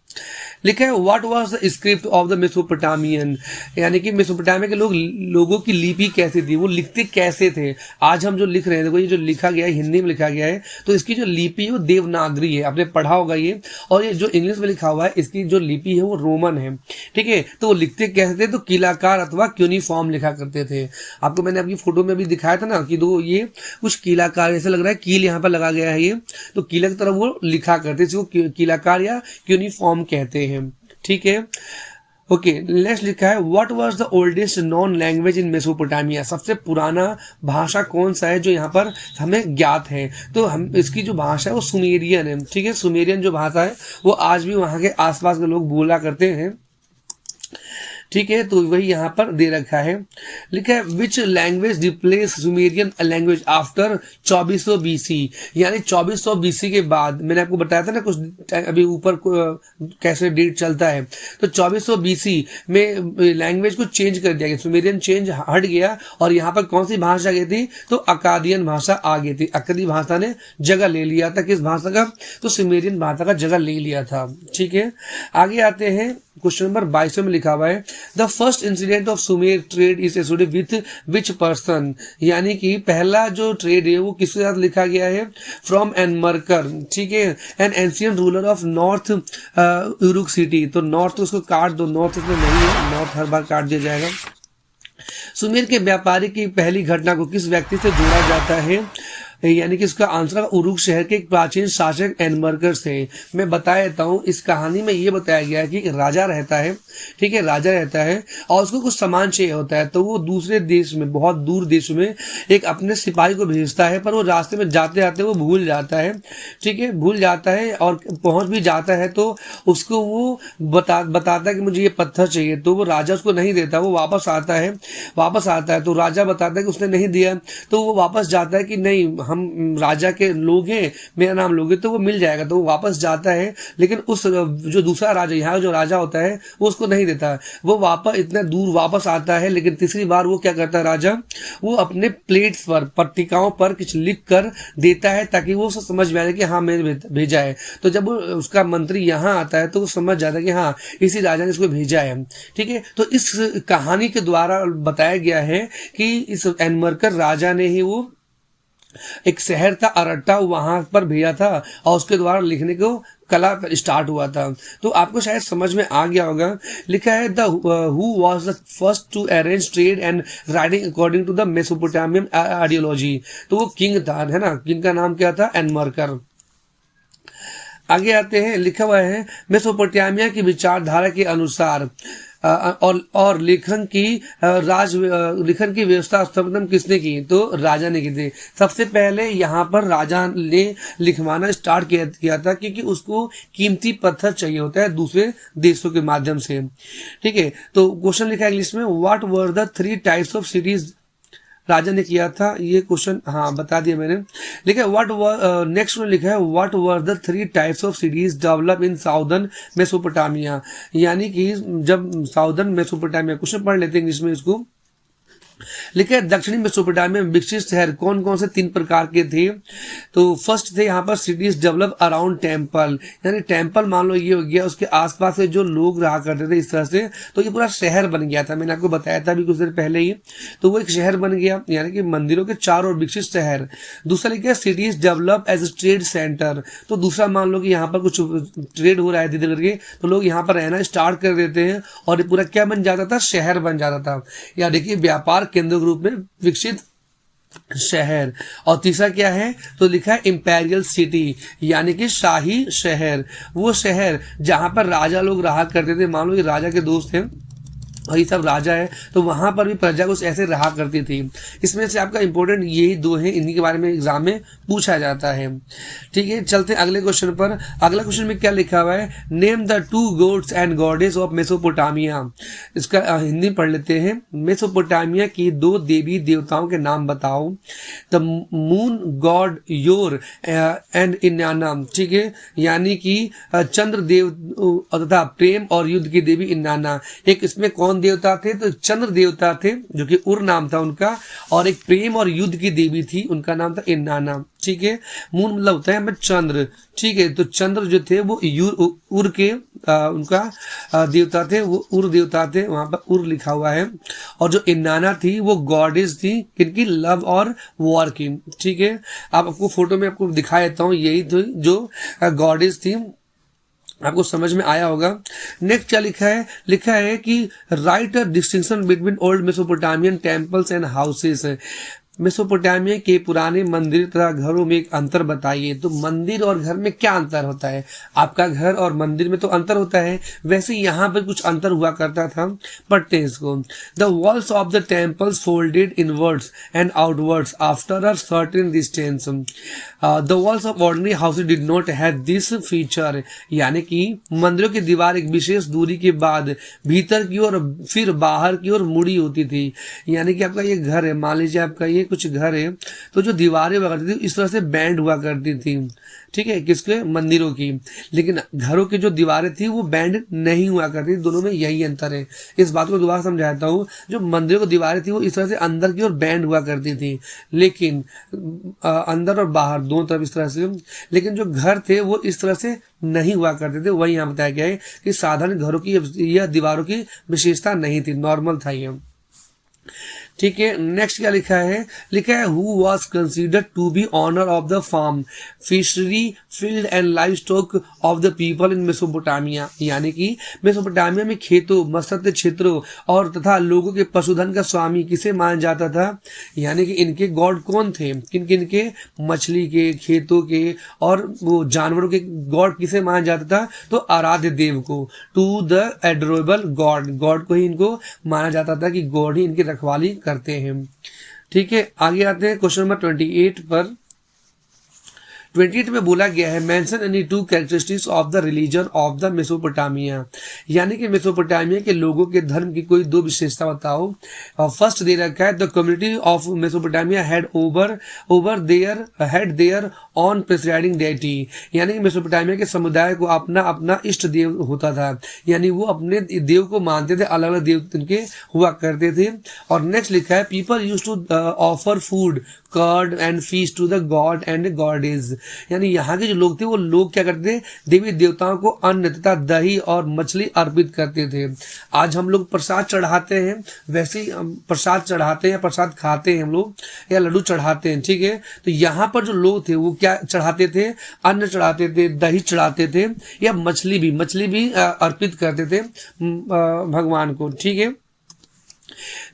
लिखा है what was the script of the Mesopotamian, यानी कि मेसोपोटामिया के लोगों की लिपि कैसी थी, वो लिखते कैसे थे। आज हम जो लिख रहे हैं, देखो ये जो लिखा गया है हिंदी में लिखा गया है, तो इसकी जो लिपि है वो देवनागरी है, आपने पढ़ा होगा ये। और ये जो इंग्लिश में लिखा हुआ है इसकी जो लिपि है वो रोमन है। ठीक है, तो वो लिखते कैसे थे, तो कीलाकार अथवा क्यूनिफॉर्म लिखा करते थे। आपको मैंने आपकी फोटो में भी दिखाया था ना कि दो ये कुछ कीलाकार ऐसा लग रहा है, कील यहाँ पर लगा गया है ये, तो कीला की तरफ वो लिखा करते थे, वो कीलाकार या क्यूनिफॉर्म कहते हैं। ठीक है, ओके। नेक्स्ट लिखा है what was the oldest non language in Mesopotamia. सबसे पुराना भाषा कौन सा है जो यहाँ पर हमें ज्ञात है, तो हम इसकी जो भाषा है वो सुमेरियन है। ठीक है, सुमेरियन जो भाषा है वो आज भी वहाँ के आसपास के लोग बोला करते हैं। ठीक है, तो वही यहाँ पर दे रखा है। लिखा है which language replace Sumerian language after 2400 BC, यानी 2400 BC के बाद। मैंने आपको बताया था ना कुछ अभी ऊपर कैसे डेट चलता है, तो 2400 BC में लैंग्वेज को चेंज कर दिया गया, सुमेरियन चेंज हट गया और यहाँ पर कौन सी भाषा आ गई थी, तो अकादियन भाषा आ गई थी। अकदी भाषा ने जगह ले लिया था, किस भाषा का, तो सुमेरियन भाषा का जगह ले लिया था। ठीक है, आगे आते हैं, क्वेश्चन नंबर 22 में लिखा हुआ है the first incident of Sumer trade is associated with which person, यानी कि पहला जो ट्रेड है वो किसके साथ लिखा गया है, फ्रॉम एन मरकर। ठीक है, an ancient ruler of north Uruk city. तो नॉर्थ उसको काट दो, नॉर्थ उसमें नहीं है, नॉर्थ हर बार काट दिया जाएगा। सुमेर के व्यापारी की पहली घटना को किस व्यक्ति से जोड़ा जाता है, यानी कि इसका आंसर उरुक शहर के एक प्राचीन शासक एनमर्कर से। मैं बता देता हूँ, इस कहानी में ये बताया गया है कि एक राजा रहता है। ठीक है, राजा रहता है और उसको कुछ सामान चाहिए होता है, तो वो दूसरे देश में, बहुत दूर देश में एक अपने सिपाही को भेजता है, पर वो रास्ते में जाते आते वो भूल जाता है। ठीक है, भूल जाता है और पहुंच भी जाता है तो उसको वो बताता है कि मुझे ये पत्थर चाहिए, तो वो राजा उसको नहीं देता। वो वापस आता है तो राजा बताता है कि उसने नहीं दिया, तो वो वापस जाता है कि नहीं, हम राजा के लोग हैं, मेरा नाम लोगे, तो वो मिल जाएगा। तो वो वापस जाता है, लेकिन उस जो दूसरा राजा, यहाँ जो राजा होता है वो उसको नहीं देता। वो वापस इतना दूर वापस आता है, लेकिन तीसरी बार वो क्या करता है राजा, वो अपने प्लेट्स पर, पट्टिकाओं पर कुछ लिख कर देता है ताकि वो समझ में आए कि हाँ मैंने भेजा है। तो जब उसका मंत्री यहाँ आता है तो वो समझ जाता है कि हाँ इसी राजा ने इसको भेजा है। ठीक है, तो इस कहानी के द्वारा बताया गया है कि इस एनमरकर राजा ने ही वो एक शहर था अरट्टा, वहां पर भेजा था और उसके द्वारा लिखने को कला स्टार्ट हुआ था। तो आपको शायद समझ में आ गया होगा। लिखा है the who was the first to arrange trade and writing according to the Mesopotamian ideology. तो वो किंग था, है ना, किंग का नाम क्या था, एनमरकर। आगे आते हैं, लिखा हुआ है मेसोपोटामिया की विचारधारा के अनुसार और लेखन की लेखन की व्यवस्था स्थापना किसने की, तो राजा ने की थी। सबसे पहले यहाँ पर राजा ने लिखवाना स्टार्ट किया था, क्योंकि उसको कीमती पत्थर चाहिए होता है दूसरे देशों के माध्यम से। ठीक है, तो क्वेश्चन लिखा है इंग्लिश में, what were the 3 types of cities राजा ने किया था। ये क्वेश्चन हाँ बता दिया मैंने। लिखा है नेक्स्ट में लिखा है what were the 3 types of cities develop in southern Mesopotamia. यानी कि जब साउदर्न मेसोपोटामिया, क्वेश्चन पढ़ लेते हैं इंग्लिश में इसको। लिखा है दक्षिणी मेसोपोटामिया में विकसित शहर कौन कौन से 3 प्रकार के थे। तो फर्स्ट थे यहाँ पर सिटीज डेवलप अराउंड टेम्पल, यानी टेम्पल मान लो ये हो गया, उसके आसपास से जो लोग रहा करते थे इस तरह से, तो ये पूरा शहर बन गया था। मैंने आपको बताया था अभी कुछ देर पहले ही। तो वो एक शहर बन गया, यानी कि मंदिरों के चारों ओर विकसित शहर। दूसरा लिखा है cities develop as a trade centre. तो दूसरा मान लो कि यहाँ पर कुछ ट्रेड हो रहा है धीरे करके, तो लोग यहाँ पर रहना स्टार्ट कर देते हैं और ये पूरा क्या बन जाता था, शहर बन जाता था। या देखिए व्यापार केंद्र के रूप में विकसित शहर। और तीसरा क्या है, तो लिखा है इंपेरियल सिटी, यानी कि शाही शहर। वो शहर जहां पर राजा लोग रहा करते थे, मान लो ये राजा के दोस्त थे और ये सब राजा है, तो वहां पर भी प्रजा कुछ ऐसे रहा करती थी। इसमें से आपका इंपॉर्टेंट यही 2 है, इन्हीं के बारे में एग्जाम में पूछा जाता है। ठीक है, चलते हैं अगले क्वेश्चन पर। अगला क्वेश्चन में क्या लिखा हुआ है, name the 2 gods and goddess of Mesopotamia. इसका हिंदी पढ़ लेते हैं। मेसोपोटामिया की 2 देवी देवताओं के नाम बताओ। The moon god Ur and Inanna. ठीक है, यानी कि चंद्र देव तथा प्रेम और युद्ध की देवी इन्नाना। एक इसमें कौन देवता थे, तो चंद्र देवता थे जो कि उर नाम था उनका, और एक प्रेम और युद्ध की देवी थी, उनका नाम था इन्नाना। ठीक है, मून मतलब होता है हमें चंद्र। ठीक है, तो चंद्र जो थे वो उर के उनका देवता थे, वो उर देवता थे, वहां पर उर लिखा हुआ है। और जो इन्नाना थी वो गॉडेस थी, किनकी, लव और वॉर की। ठीक है, आपको फोटो में आपको दिखा देता हूँ, यही थी जो गॉडेस थी, आपको समझ में आया होगा। नेक्स्ट क्या लिखा है कि right a distinction between old Mesopotamian temples and houses. Mesopotamia के पुराने मंदिर तथा घरों में एक अंतर बताइए। तो मंदिर और घर में क्या अंतर होता है, आपका घर और मंदिर में तो अंतर होता है, वैसे यहाँ पर कुछ अंतर हुआ करता था। पढ़ते हैं इसको। The walls of the temples folded inwards and outwards after a certain distance. The walls of ordinary houses did not have this feature. यानी कि मंदिरों की दीवार एक विशेष दूरी के बाद भीतर की ओर फिर बाहर की ओर मुड़ी होती थी। यानी कि आपका ये घर है, मान लीजिए आपका ये कुछ घर है, तो जो दीवारें वगैरह थी इस तरह से बैंड हुआ करती थी। ठीक है, किसके, मंदिरों की। लेकिन घरों की जो दीवारें थी वो बैंड नहीं हुआ करती। दोनों में यही अंतर है। इस बात को दोबारा समझाता हूँ, जो मंदिरों की दीवारें थी वो इस तरह से अंदर की ओर बैंड हुआ करती थी, लेकिन अंदर और बाहर दोनों तरफ इस तरह से। लेकिन जो घर थे वो इस तरह से नहीं हुआ करते थे। वही यहाँ बताया गया है कि साधारण घरों की यह दीवारों की विशेषता नहीं थी, नॉर्मल था ये। ठीक है, नेक्स्ट क्या लिखा है who was considered to be owner of the farm, fishery, field and livestock of the people in Mesopotamia. यानी कि मेसोपोटामिया में खेतों, मत्स्य क्षेत्रों और तथा लोगों के पशुधन का स्वामी किसे माना जाता था। यानी कि इनके गॉड कौन थे, किन किन के, मछली के, खेतों के और वो जानवरों के गॉड किसे माना जाता था, तो आराध्य देव को, टू द एडोरेबल गॉड को ही इनको माना जाता था कि गॉड ही इनकी रखवाली करते हैं। ठीक है, आगे आते हैं क्वेश्चन नंबर 28 पर। 28 में बोला गया है mention any two characteristics of the religion of the Mesopotamia, यानी कि मेसोपोटामिया के लोगों के धर्म की कोई दो विशेषता बताओ। फर्स्ट दे रखा है the community of Mesopotamia had their own presiding deity, यानी कि मेसोपोटामिया के समुदाय को अपना अपना इष्ट देव होता था, यानी वो अपने देव को मानते थे, अलग अलग देव उनके हुआ करते थे। और नेक्स्ट लिखा है people used to offer food curd and fees to the god and goddess, यानी यहाँ के जो लोग थे वो लोग क्या करते थे, देवी देवताओं को अन्न तथा दही और मछली अर्पित करते थे। आज हम लोग प्रसाद चढ़ाते हैं, वैसे ही प्रसाद चढ़ाते हैं, प्रसाद खाते हैं हम लोग, या लड्डू चढ़ाते हैं, ठीक है। तो यहाँ पर जो लोग थे वो क्या चढ़ाते थे, अन्न चढ़ाते थे, दही चढ़ाते थे, या मछली भी अर्पित करते थे भगवान को, ठीक है।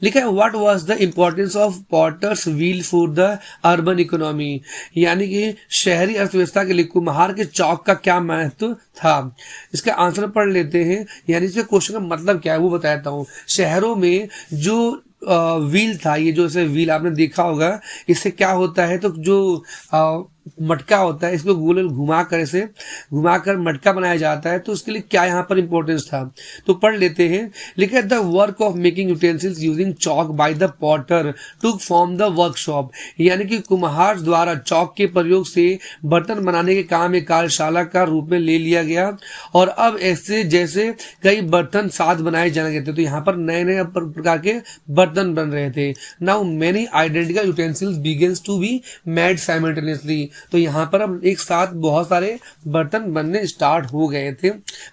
लिखा है what was the importance of potter's wheel for the urban economy, यानी कि शहरी अर्थव्यवस्था के लिए कुम्हार के चौक का क्या महत्व था। इसका आंसर पढ़ लेते हैं, यानी इसके क्वेश्चन का मतलब क्या है वो बताता हूँ। शहरों में जो व्हील था, ये जो ऐसे व्हील आपने देखा होगा, इससे क्या होता है, तो जो मटका होता है इसको गोल घुमाकर मटका बनाया जाता है। तो उसके लिए क्या यहाँ पर इंपॉर्टेंस था, तो पढ़ लेते हैं। लिखा the work of making utensils using chalk by the Potter took from the workshop, यानी कि कुम्हार द्वारा चॉक के प्रयोग से बर्तन बनाने के काम एक कार्यशाला का रूप में ले लिया गया, और अब ऐसे जैसे कई बर्तन साथ बनाए जाने थे, तो यहाँ पर नए नए प्रकार के बर्तन बन रहे थे। Now many identical utensils begins to be made simultaneously, तो यहाँ पर अब एक साथ बहुत सारे बर्तन बनने स्टार्ट हो गए थे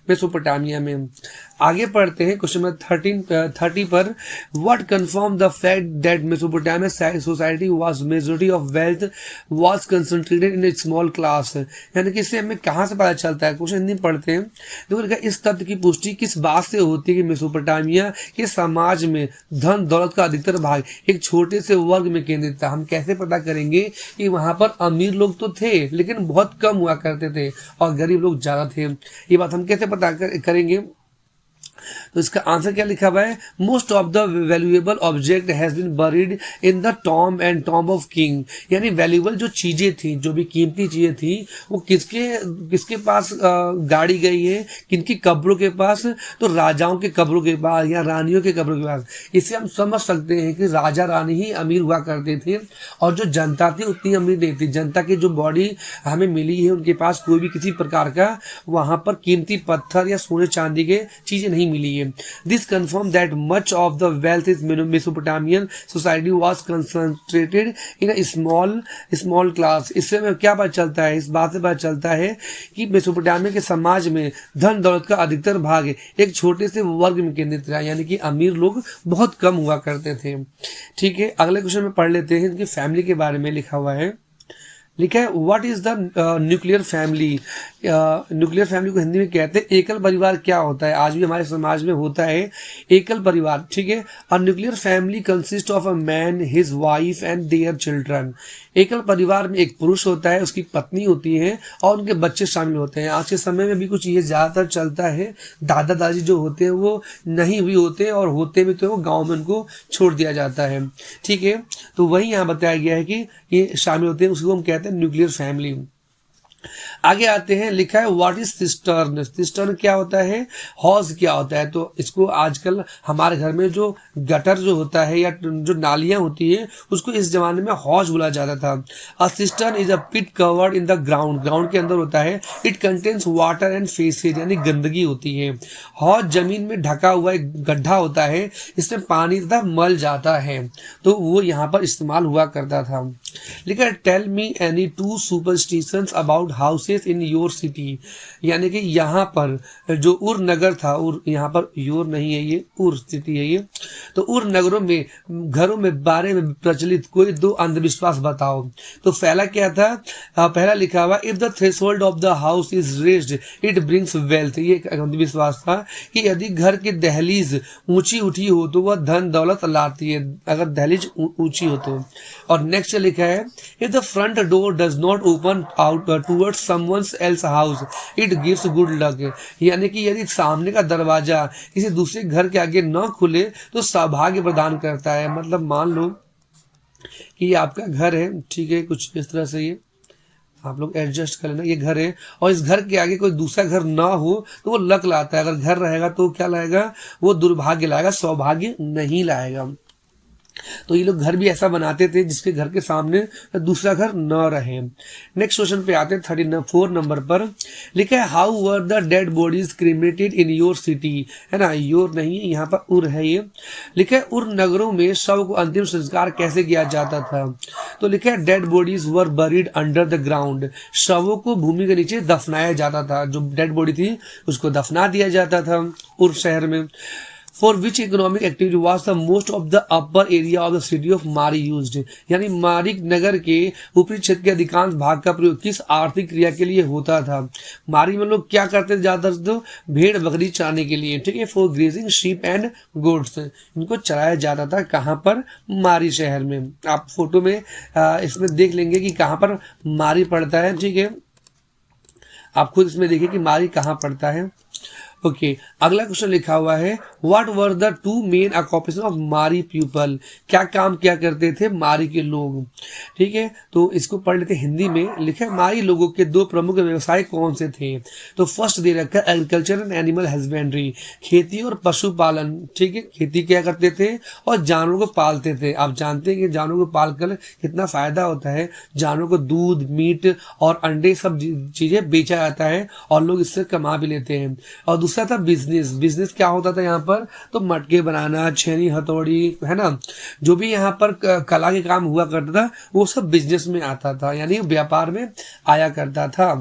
मेसोपोटामिया में। आगे पढ़ते हैं क्वेश्चन नंबर 30 पर। What confirm the fact that Mesopotamia society was majority of wealth was concentrated in A small class, यानी कि इससे हमें कहाँ से पता चलता है, क्वेश्चन हिंदी पढ़ते हैं। देखो इस तथ्य की पुष्टि किस बात से होती है कि मेसोपोटामिया के समाज में धन दौलत का अधिकतर भाग एक छोटे से वर्ग में केंद्रित था। हम कैसे पता करेंगे कि वहां पर अमीर लोग तो थे लेकिन बहुत कम हुआ करते थे और गरीब लोग ज्यादा थे, ये बात हम कैसे पता करेंगे। तो इसका आंसर क्या लिखा हुआ है, most of the valuable object has been buried in the tomb of king, यानी वैल्यूएबल जो चीजें थी, जो भी कीमती चीजें थी, वो किसके पास गाड़ी गई है, किनकी कब्रों के पास, तो राजाओं के कब्रों के पास या रानियों के कब्रों के पास। इससे हम समझ सकते हैं कि राजा रानी ही अमीर हुआ करते थे और जो जनता थी उतनी अमीर नहीं थी। जनता की जो बॉडी हमें मिली है उनके पास कोई भी किसी प्रकार का वहां पर कीमती पत्थर या सोने चांदी के चीजें नहीं मिली है। This confirms that much of the wealth in Mesopotamian society was concentrated in a small class। इससे हमें क्या पता चलता है, इस बात से पता चलता है कि मेसोपोटामिया के समाज में धन दौलत का अधिकतर भाग एक छोटे से वर्ग में केंद्रित रहा, यानी कि अमीर लोग बहुत कम हुआ करते थे। ठीक है, अगले क्वेश्चन में पढ़ लेते हैं, इनकी फैमिली के बारे में लिखा हुआ है। लिखा है what is the nuclear family. Nuclear family को हिंदी में कहते हैं एकल परिवार। क्या होता है, आज भी हमारे समाज में होता है एकल परिवार, ठीक है। और nuclear family consist of a man, his wife and their children. एकल परिवार में एक पुरुष होता है, उसकी पत्नी होती है और उनके बच्चे शामिल होते हैं। आज के समय में भी कुछ ये ज्यादातर चलता है, दादा दादी जो होते हैं वो नहीं भी होते और होते भी तो वो गाँव में उनको छोड़ दिया जाता है, ठीक है। तो वही यहाँ बताया गया है कि ये शामिल होते हैं, उसको हम कहते हैं न्यूक्लियर फैमिली। आगे आते हैं, लिखा है व्हाट इज सिस्टर्न। सिस्टर्न क्या होता है, हौज क्या होता है। तो इसको आजकल हमारे घर में जो गटर जो होता है या जो नालियां होती है उसको इस जमाने में हौज बोला जाता था। A cistern is a pit covered in the ground के अंदर होता है। It contains water and faeces, यानी गंदगी होती है। हौज जमीन में ढका हुआ एक गड्ढा होता है, इसमें पानी तथा मल जाता है, तो वो यहाँ पर इस्तेमाल हुआ करता था। लिखा है tell me any two superstitions about houses in your city, यानी कि यहाँ पर जो उर नगर था, उर यहाँ पर योर नहीं है, ये उर सिटी है ये, तो उर नगरों में घरों में बारे में प्रचलित कोई दो अंधविश्वास बताओ। तो पहला क्या था, पहला लिखा हुआ if the threshold of the house is raised it brings wealth. ये एक अंधविश्वास था कि यदि घर की दहलीज ऊंची उठी हो तो वह धन दौलत लाती है, अगर दहलीज ऊंची हो तो। और नेक्स्ट लिखा है if the front door does not open out towards someone's else house it gives good luck, यानी कि यदि सामने का दरवाजा किसी दूसरे घर के आगे न खुले तो सौभाग्य प्रदान करता है। मतलब मान लो कि ये आपका घर है, ठीक है, कुछ इस तरह से ये आप लोग एडजस्ट कर लेना, ये घर है और इस घर के आगे कोई दूसरा घर ना हो तो वो लक लाता है, अगर घर रहेगा तो क्या लाएगा, वो दुर्भाग्य लाएगा, सौभाग्य नहीं लाएगा। तो ये लोग घर भी ऐसा बनाते थे जिसके घर के सामने दूसरा घर न रहे। नेक्स्ट क्वेश्चन पे आते हैं 34 नंबर पर, लिखा है how were the dead bodies cremated in your city, है ना, योर नहीं है यहाँ पर उर है, ये लिखा है उर नगरों में शव को अंतिम संस्कार कैसे किया जाता था। तो लिखा है dead bodies were buried under the ground, शवों को भूमि के नीचे दफनाया जाता था, जो डेड बॉडी थी उसको दफना दिया जाता था उर शहर में। For which economic activity was the most of the upper area of the city of Mari used, यानी मारी नगर के ऊपरी क्षेत्र के अधिकांश भाग का प्रयोग किस आर्थिक क्रिया के लिए होता था। मारी में लोग क्या करते थे ज्यादातर, तो भेड़ बकरी चराने के लिए, ठीक है, for grazing sheep and goats, इनको चराया जाता था। कहाँ पर, मारी शहर में। आप फोटो में इसमें देख लेंगे कि कहाँ पर मारी पड़ता है, ठीक है, आप खुद इसमें देखिए कि मारी कहाँ पड़ता है। ओके, अगला क्वेश्चन लिखा हुआ है what were the two main occupation of मारी पीपल, क्या काम क्या करते थे मारी के लोग, ठीक है। तो इसको पढ़ लेते हिंदी में। लिखा है मारी लोगों के दो प्रमुख व्यवसाय कौन से थे। तो फर्स्ट दे रखा है एग्रीकल्चर एंड एनिमल हस्बेंड्री, खेती और पशुपालन, ठीक है, खेती क्या करते थे और जानवरों को पालते थे। आप जानते हैं कि जानवरों को पालकर कितना फायदा होता है, जानवरों को दूध, मीट और अंडे सब चीजें बेचा जाता है और लोग इससे कमा भी लेते हैं। और दूसरा था बिजनेस, बिजनेस क्या होता था यहाँ पर, तो मटके बनाना, छेनी हथौड़ी, है ना, जो भी यहाँ पर कला के काम हुआ करता था वो सब बिजनेस में आता था, यानी व्यापार में आया करता था।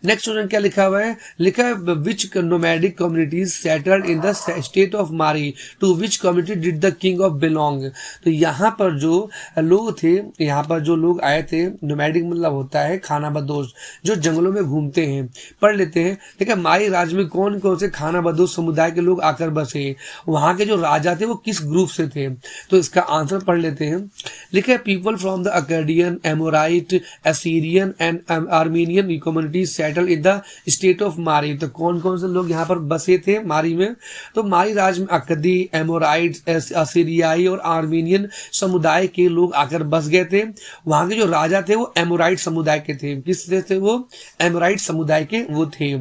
नेक्स्ट क्वेश्चन क्या लिखा हुआ है, लिखा है which nomadic communities settled in the state of Mari, to which community did the king of belong. तो यहाँ पर जो लोग थे, यहाँ पर जो लोग आए थे, नोमैडिक मतलब होता है खानाबदोश, जो जंगलों में घूमते हैं। पढ़ लेते हैं, ठीक है, मारी राज्य में कौन कौन से खानाबदोश समुदाय के लोग आकर बसे, वहां के जो राजा थे वो किस ग्रुप से थे। तो इसका आंसर पढ़ लेते हैं। लिखा है people from the Akkadian, Amorite, Assyrian and Armenian community settle in the state of मारी। तो कौन कौन से लोग यहाँ पर बसे थे मारी में, तो मारी राज्य में अकदी, एमोराइट, असीरियाई और आर्मीनियन समुदाय के लोग आकर बस गए थे। वहां के जो राजा थे वो एमोराइट समुदाय के थे। किस थे वो, एमोराइट समुदाय के वो थे।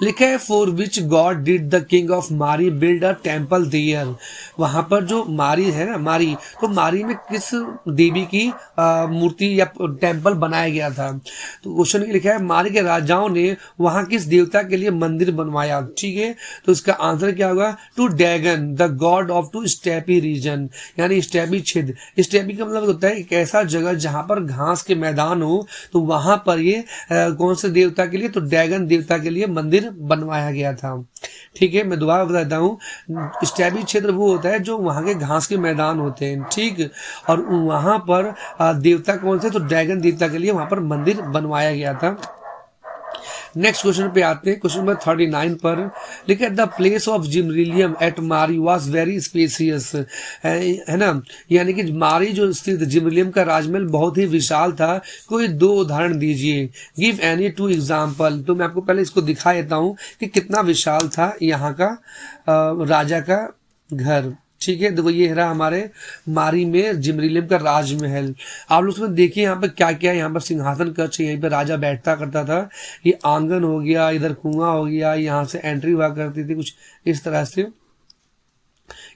लिखा है for which God did the king of मारी बिल्ड अ टेम्पल देयर। वहां पर जो मारी है ना, मारी, तो मारी में किस देवी की मूर्ति या टेम्पल बनाया गया था। तो क्वेश्चन लिखा है मारी के राजाओं ने वहां किस देवता के लिए मंदिर बनवाया, ठीक है। तो इसका आंसर क्या होगा, to Dagan the god of to steppe region, यानी स्टेपी क्षेत्र। स्टेपी का मतलब होता है एक ऐसा जगह जहां पर घास के मैदान हो, तो वहां पर ये कौन से देवता के लिए, तो डैगन देवता के लिए मंदिर बनवाया गया था, ठीक है। मैं दोबारा बता देता हूँ, स्टेपी क्षेत्र वो होता है जो वहां के घास के मैदान होते हैं, ठीक, और वहां पर देवता कौन से, तो ड्रैगन देवता के लिए वहां पर मंदिर बनवाया गया था। नेक्स्ट क्वेश्चन पे आते हैं, क्वेश्चन नंबर 39 पर। लिखा है द प्लेस ऑफ जिमरिलियम एट मारी वाज वेरी स्पेसियस, है ना, यानी कि मारी जो स्थित जिमरिलियम का राजमहल बहुत ही विशाल था। कोई दो उदाहरण दीजिए, गिव एनी टू एग्जाम्पल। तो मैं आपको पहले इसको दिखा देता हूँ कि कितना विशाल था यहाँ का राजा का घर, ठीक है। देखो ये रहा हमारे मारी में जिमरिलियम का राजमहल। आप लोग उसमें देखिए यहाँ पर क्या क्या है, यहाँ पर सिंहासन कक्ष, यहीं पर राजा बैठता करता था। ये आंगन हो गया, इधर कुआं हो गया, यहाँ से एंट्री हुआ करती थी कुछ इस तरह से।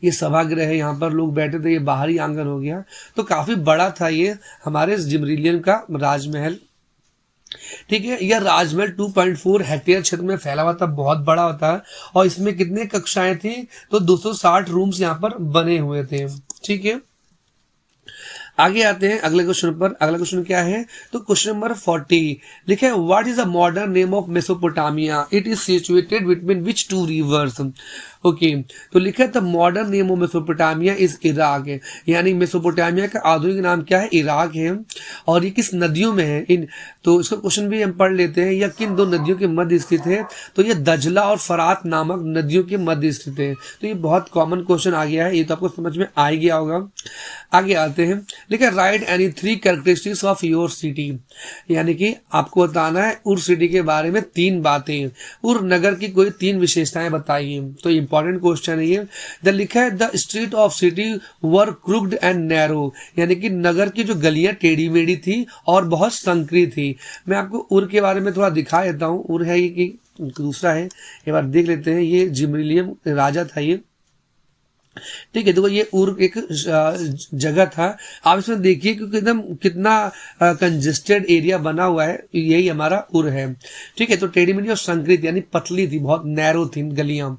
ये सभागृह है, यहाँ पर लोग बैठे थे, ये बाहरी आंगन हो गया। तो काफी बड़ा था ये हमारे जिमरिलियम का राजमहल, ठीक है। यह राजमहल 2.4 हेक्टेयर क्षेत्र में फैला हुआ था, बहुत बड़ा होता है। और इसमें कितने कक्षाएं थी, तो 260 रूम्स यहाँ पर बने हुए थे, ठीक है। आगे आते हैं अगले क्वेश्चन पर। अगला क्वेश्चन क्या है, तो क्वेश्चन नंबर 40 लिखा है what is the modern name of Mesopotamia, it is situated between which two rivers. Okay, तो लिखा है the modern name of Mesopotamia is Iraq, यानी मेसोपोटामिया का आधुनिक नाम क्या है, इराक है। और ये किस नदियों में है, इन, तो इसका क्वेश्चन भी हम पढ़ लेते हैं, यह किन दो नदियों के मध्य स्थित है। तो ये दजला और फरात नामक नदियों के मध्य स्थित है। तो ये बहुत कॉमन क्वेश्चन आ गया है, ये तो आपको समझ में आ ही गया होगा। आगे आते हैं, लिखा right any 3 characteristics of your city, यानी कि आपको बताना है उर सिटी के बारे में 3 बातें, उर नगर की कोई 3 विशेषताएं बताइए। तो इंपॉर्टेंट क्वेश्चन है ये। लिखा है the street of city were crooked and narrow, यानी कि नगर की जो गलियां टेढ़ी मेढ़ी थी और बहुत संकरी थी। मैं आपको उर के बारे में थोड़ा दिखा देता हूँ। उर है ये कि दूसरा है, एक बार देख लेते हैं। ये जिमरिलियम राजा था ये, ठीक है। देखो ये उर एक जगह था। आप इसमें देखिए क्योंकि एकदम कितना कंजेस्टेड एरिया बना हुआ है, यही हमारा उर है, ठीक है। तो टेढ़ी मेढ़ी और संकरित यानी पतली थी, बहुत नैरो थी गलियां,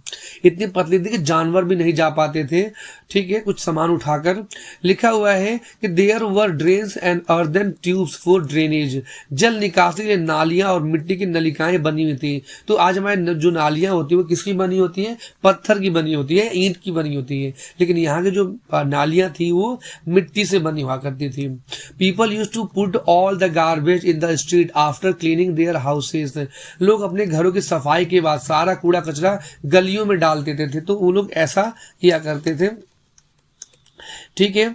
इतनी पतली थी कि जानवर भी नहीं जा पाते थे, ठीक है, कुछ सामान उठाकर। लिखा हुआ है कि there were drains and earthen tubes for drainage, जल निकासी के लिए नालियां और मिट्टी की नलिकाएं बनी हुई थी। तो आज हमारे जो नालियां होती है वो किसकी बनी होती है? पत्थर की बनी होती है, ईंट की बनी होती है, लेकिन यहाँ के जो नालियां थी वो मिट्टी से बनी हुआ करती थी। People use to put all the garbage in the street after cleaning their houses, लोग अपने घरों की सफाई के बाद सारा कूड़ा कचरा गलियों में डाल देते थे। तो वो लोग ऐसा किया करते थे, ठीक है।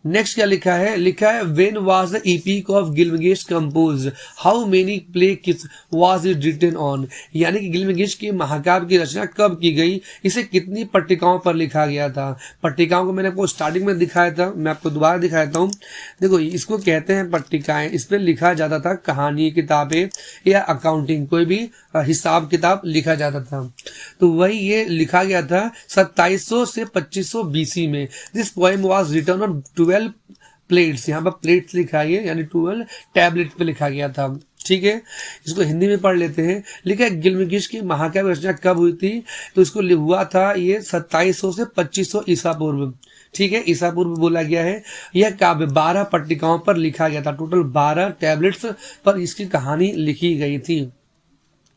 नेक्स्ट क्या लिखा है? लिखा है when was the epic of Gilgamesh composed, how many plaques was it written on, यानी कि गिलगामेश के महाकाव्य की रचना कब की गई, इसे कितनी पट्टिकाओं पर लिखा गया था। पट्टिकाओं को मैंने आपको स्टार्टिंग में दिखाया था, मैं आपको दोबारा दिखाता हूँ। देखो इसको कहते हैं पट्टिकाएं, इस पर लिखा जाता था कहानी, किताबें या अकाउंटिंग, कोई भी हिसाब किताब लिखा जाता था। तो वही ये लिखा गया था 2700 से 2500 BC में। This poem was written on 12 plates, यहाँ पर प्लेट्स लिखा है यानी 12 टैबलेट पे लिखा गया था, ठीक है। इसको हिंदी में पढ़ लेते हैं। लिखा है गिलगामेश की महाकाव्य रचना कब हुई थी, तो इसको हुआ था ये 2700 से 2500 ईसा पूर्व, ठीक है, ईसा पूर्व बोला गया है। यह काव्य 12 पट्टिकाओं पर लिखा गया था, टोटल 12 टैबलेट्स पर इसकी कहानी लिखी गई थी।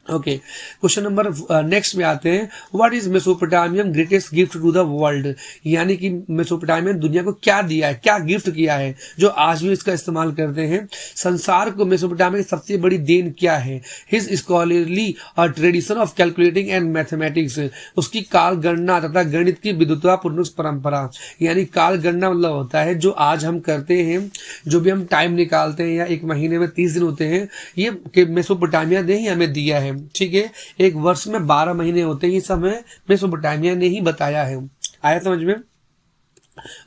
ओके, क्वेश्चन नंबर नेक्स्ट में आते हैं। What is Mesopotamian greatest gift to the world, यानी कि मेसोपोटामिया दुनिया को क्या दिया है, क्या गिफ्ट किया है जो आज भी इसका इस्तेमाल करते हैं। संसार को मेसोपोटामिया की सबसे बड़ी देन क्या है? His scholarly tradition of calculating and mathematics, उसकी काल गणना तथा गणित की विद्वतापूर्ण परंपरा, यानी काल गणना मतलब होता है जो आज हम करते हैं, जो भी हम टाइम निकालते हैं या एक महीने में 30 दिन होते हैं, ये मेसोपोटामिया ने ही हमें दिया है, ठीक है। एक वर्ष में 12 महीने होते हैं, ये सब हमें मेसोपोटामिया ने ही बताया है। आया समझ में?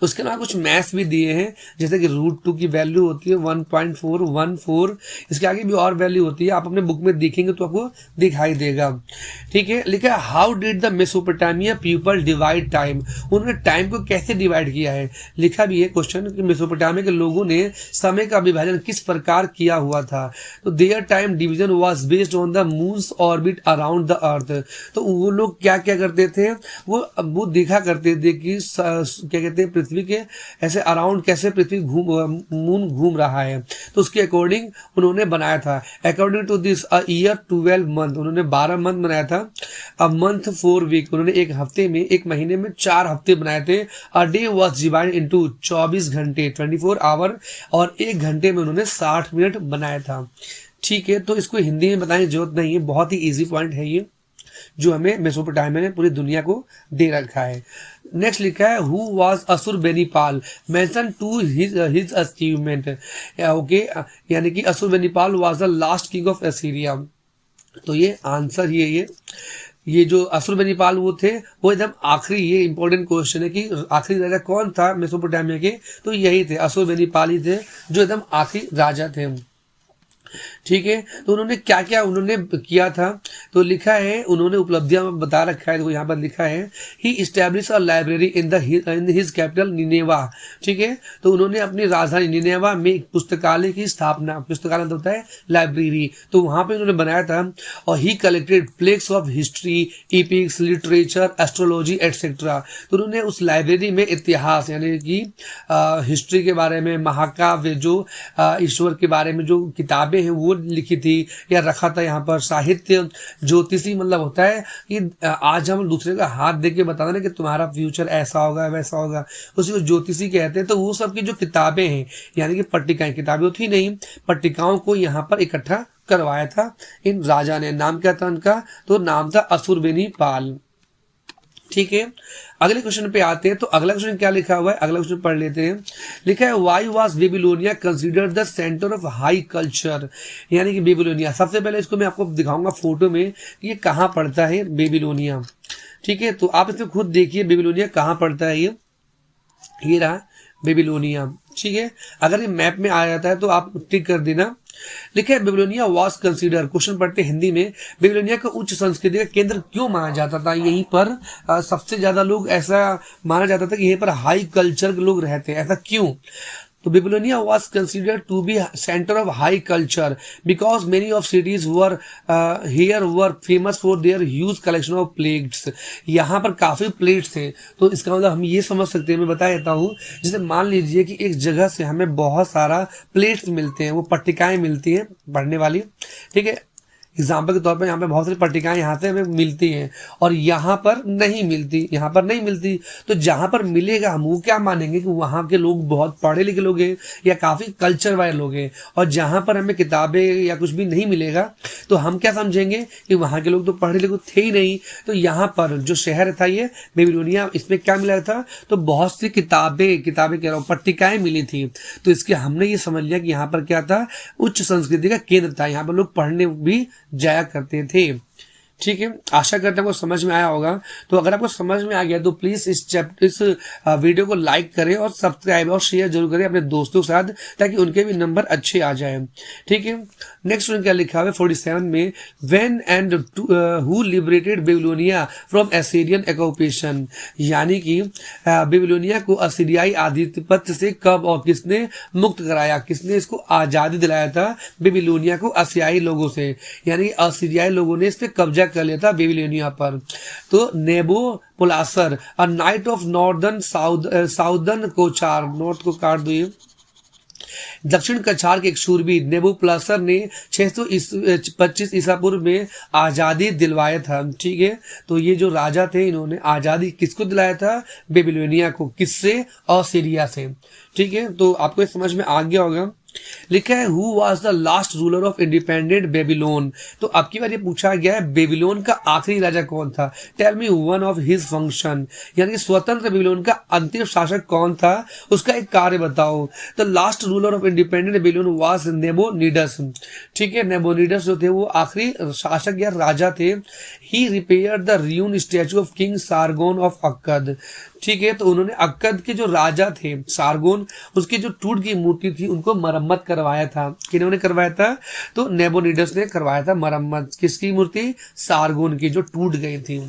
उसके अलावा कुछ मैथ्स भी दिए हैं, जैसे कि √2 की वैल्यू होती है 1.414, इसके आगे भी और वैल्यू होती है, आप अपने बुक में देखेंगे तो आपको दिखाई देगा, ठीक है। लिखा है how did the Mesopotamia people divide time, उन्होंने टाइम को कैसे डिवाइड किया है। लिखा भी है क्वेश्चन कि मेसोपोटामिया के लोगों ने समय का विभाजन किस प्रकार किया हुआ था। तो their time division was based on the moons orbit around the earth, तो वो लोग क्या क्या करते थे, वो देखा करते थे कि क्या कहते हैं पृथ्वी के ऐसे अराउंड कैसे पृथ्वी मून घूम रहा है, तो उसके अकॉर्डिंग उन्होंने बनाया था। According to this a year 12 month, उन्होंने 12 मंथ बनाया था। अ मंथ 4 वीक, उन्होंने एक हफ्ते में, एक महीने में 4 हफ्ते बनाए थे। A day was divided into 24 घंटे 24 आवर, और 1 घंटे में उन्होंने 60 मिनट बनाया था, ठीक है। तो इसको हिंदी में बताने की जरूरत नहीं है, बहुत ही इजी पॉइंट है ये जो हमें मेसोपोटामिया ने पूरी दुनिया को दे रखा है। नेक्स्ट लिखा है who was Ashurbanipal, mention to his achievement, okay, यानी कि Ashurbanipal was the last king of Assyria. तो ये आंसर ही है ये जो असुरबेनिपाल वो थे, वो एकदम आखिरी, ये इंपॉर्टेंट क्वेश्चन है कि आखिरी राजा कौन था मेसोपोटामिया के, तो यही थे, असुरबेनिपाल ही थे जो एकदम आखिरी राजा थे, ठीक है। तो उन्होंने क्या क्या उन्होंने किया था, तो लिखा है उन्होंने उपलब्धियां बता रखा है, तो यहाँ पर लिखा है he establish a library in his capital Nineveh, ठीक है। तो उन्होंने अपनी राजधानी निनेवा में एक पुस्तकालय की स्थापना, पुस्तकालय होता है लाइब्रेरी, तो वहां पे उन्होंने बनाया था। और he collected plaques of history, epics, literature, astrology etcetera, तो उन्होंने उस लाइब्रेरी में इतिहास यानी कि हिस्ट्री के बारे में, महाकाव्य जो ईश्वर के बारे में जो किताबें हैं वो लिखी थी या रखा था। यहाँ पर साहित्य, ज्योतिषी मतलब होता है कि आज हम दूसरे का हाथ देख के बताते ना कि तुम्हारा फ्यूचर ऐसा होगा वैसा होगा, उसी को ज्योतिषी कहते हैं। तो वो सब की जो किताबें हैं यानी कि पट्टिकाएं, किताबें थी नहीं, पट्टिकाओं को यहाँ पर इकट्ठा करवाया था इन राजा ने। नाम क्या था उनका, तो नाम था असुरबेनिपाल, ठीक है, अगले क्वेश्चन पे आते हैं। तो अगला क्वेश्चन क्या लिखा हुआ है, अगला क्वेश्चन पढ़ लेते हैं। लिखा है why was Babylonia considered the centre of high culture, यानी कि बेबीलोनिया, सबसे पहले इसको मैं आपको दिखाऊंगा फोटो में कि ये कहाँ पड़ता है बेबीलोनिया। ठीक है, तो आप इसमें खुद देखिए बेबीलोनिया कहाँ पड़ता है। ये रहा बेबीलोनिया। ठीक है, अगर ये मैप में आ जाता है तो आप टिक कर देना। लिखा है बेबीलोनिया वाज कंसीडर, क्वेश्चन पढ़ते हिंदी में, बेबीलोनिया को उच्च संस्कृति का केंद्र क्यों माना जाता था। यहीं पर सबसे ज्यादा लोग, ऐसा माना जाता था कि यहीं पर हाई कल्चर के लोग रहते हैं, ऐसा क्यों। तो Babylonia was considered to be center of high culture because many of cities were here were famous for their huge collection of plates। यहाँ पर काफी प्लेट्स थे, तो इसका मतलब हम ये समझ सकते हैं, मैं बता देता हूँ। जैसे मान लीजिए कि एक जगह से हमें बहुत सारा प्लेट्स मिलते हैं, वो पट्टिकाएं मिलती हैं पढ़ने वाली। ठीक है, एग्जाम्पल के तौर पर यहाँ पे बहुत सारी पट्टिकाएं यहाँ से हमें मिलती हैं और यहाँ पर नहीं मिलती, यहाँ पर नहीं मिलती। तो जहाँ पर मिलेगा हम वो क्या मानेंगे कि वहाँ के लोग बहुत पढ़े लिखे लोग हैं या काफी कल्चर वाले लोग हैं। और जहाँ पर हमें किताबें या कुछ भी नहीं मिलेगा तो हम क्या समझेंगे कि वहाँ के लोग तो पढ़े लिखे थे ही नहीं। तो यहाँ पर जो शहर था ये बेबीलोनिया, इसमें क्या मिला था, तो बहुत सी किताबें कह रहा हूँ, पट्टिकाएं मिली थी। तो इसके हमने ये समझ लिया कि यहाँ पर क्या था, उच्च संस्कृति का केंद्र था, यहाँ पर लोग पढ़ने भी जाया करते थे। ठीक है, आशा करता हूँ समझ में आया होगा। तो अगर आपको समझ में आ गया तो प्लीज इस वीडियो को लाइक करें और सब्सक्राइब और शेयर जरूर करें अपने दोस्तों के साथ, ताकि उनके भी नंबर अच्छे आ जाए। ठीक है, नेक्स्ट क्या लिखा हुआ है 47 में, when and who liberated Babylonia from एसीरियन occupation, यानी कि बेबीलोनिया को असीरियाई आधिपत्य से कब और किसने मुक्त कराया, किसने इसको आजादी दिलाया था बेबीलोनिया को असीरियाई लोगों से, यानी असीरियाई लोगों ने इस पे कब्जा कर लिया था बेबीलोनिया पर। तो Nebuchadnezzar, a knight of southern कोचार, नॉर्थ को काट दो, ये दक्षिण कछार के एक शूरवीर नेबुकोडनेस्सर ने 625 ईसा पूर्व में आजादी दिलवाया था। ठीक है, तो ये जो राजा थे इन्होंने आजादी किसको दिलाया था, बेबीलोनिया को, किससे, असीरिया से। ठीक है, तो आपको ये समझ में आ गया होगा। लिखा है who was the last ruler of independent Babylon, तो अब की बार ये पूछा गया है बेबीलोन का आखिरी राजा कौन था। Tell me one of his function, यानी कि स्वतंत्र बेबीलोन का अंतिम शासक कौन था, उसका एक कार्य बताओ। The last ruler of independent Babylon was नेबोनिडस। ठीक है, नेबोनिडस जो थे वो आखिरी शासक या राजा थे। He repaired the ruined statue of king Sargon of Akkad. ठीक है, तो उन्होंने अक्कद के जो राजा थे सारगोन, उसकी जो टूट गई मूर्ति थी उनको मरम्मत करवाया था। किन्होंने करवाया था, तो नेबोनिडस ने करवाया था मरम्मत, किसकी मूर्ति, सारगोन की जो टूट गई थी।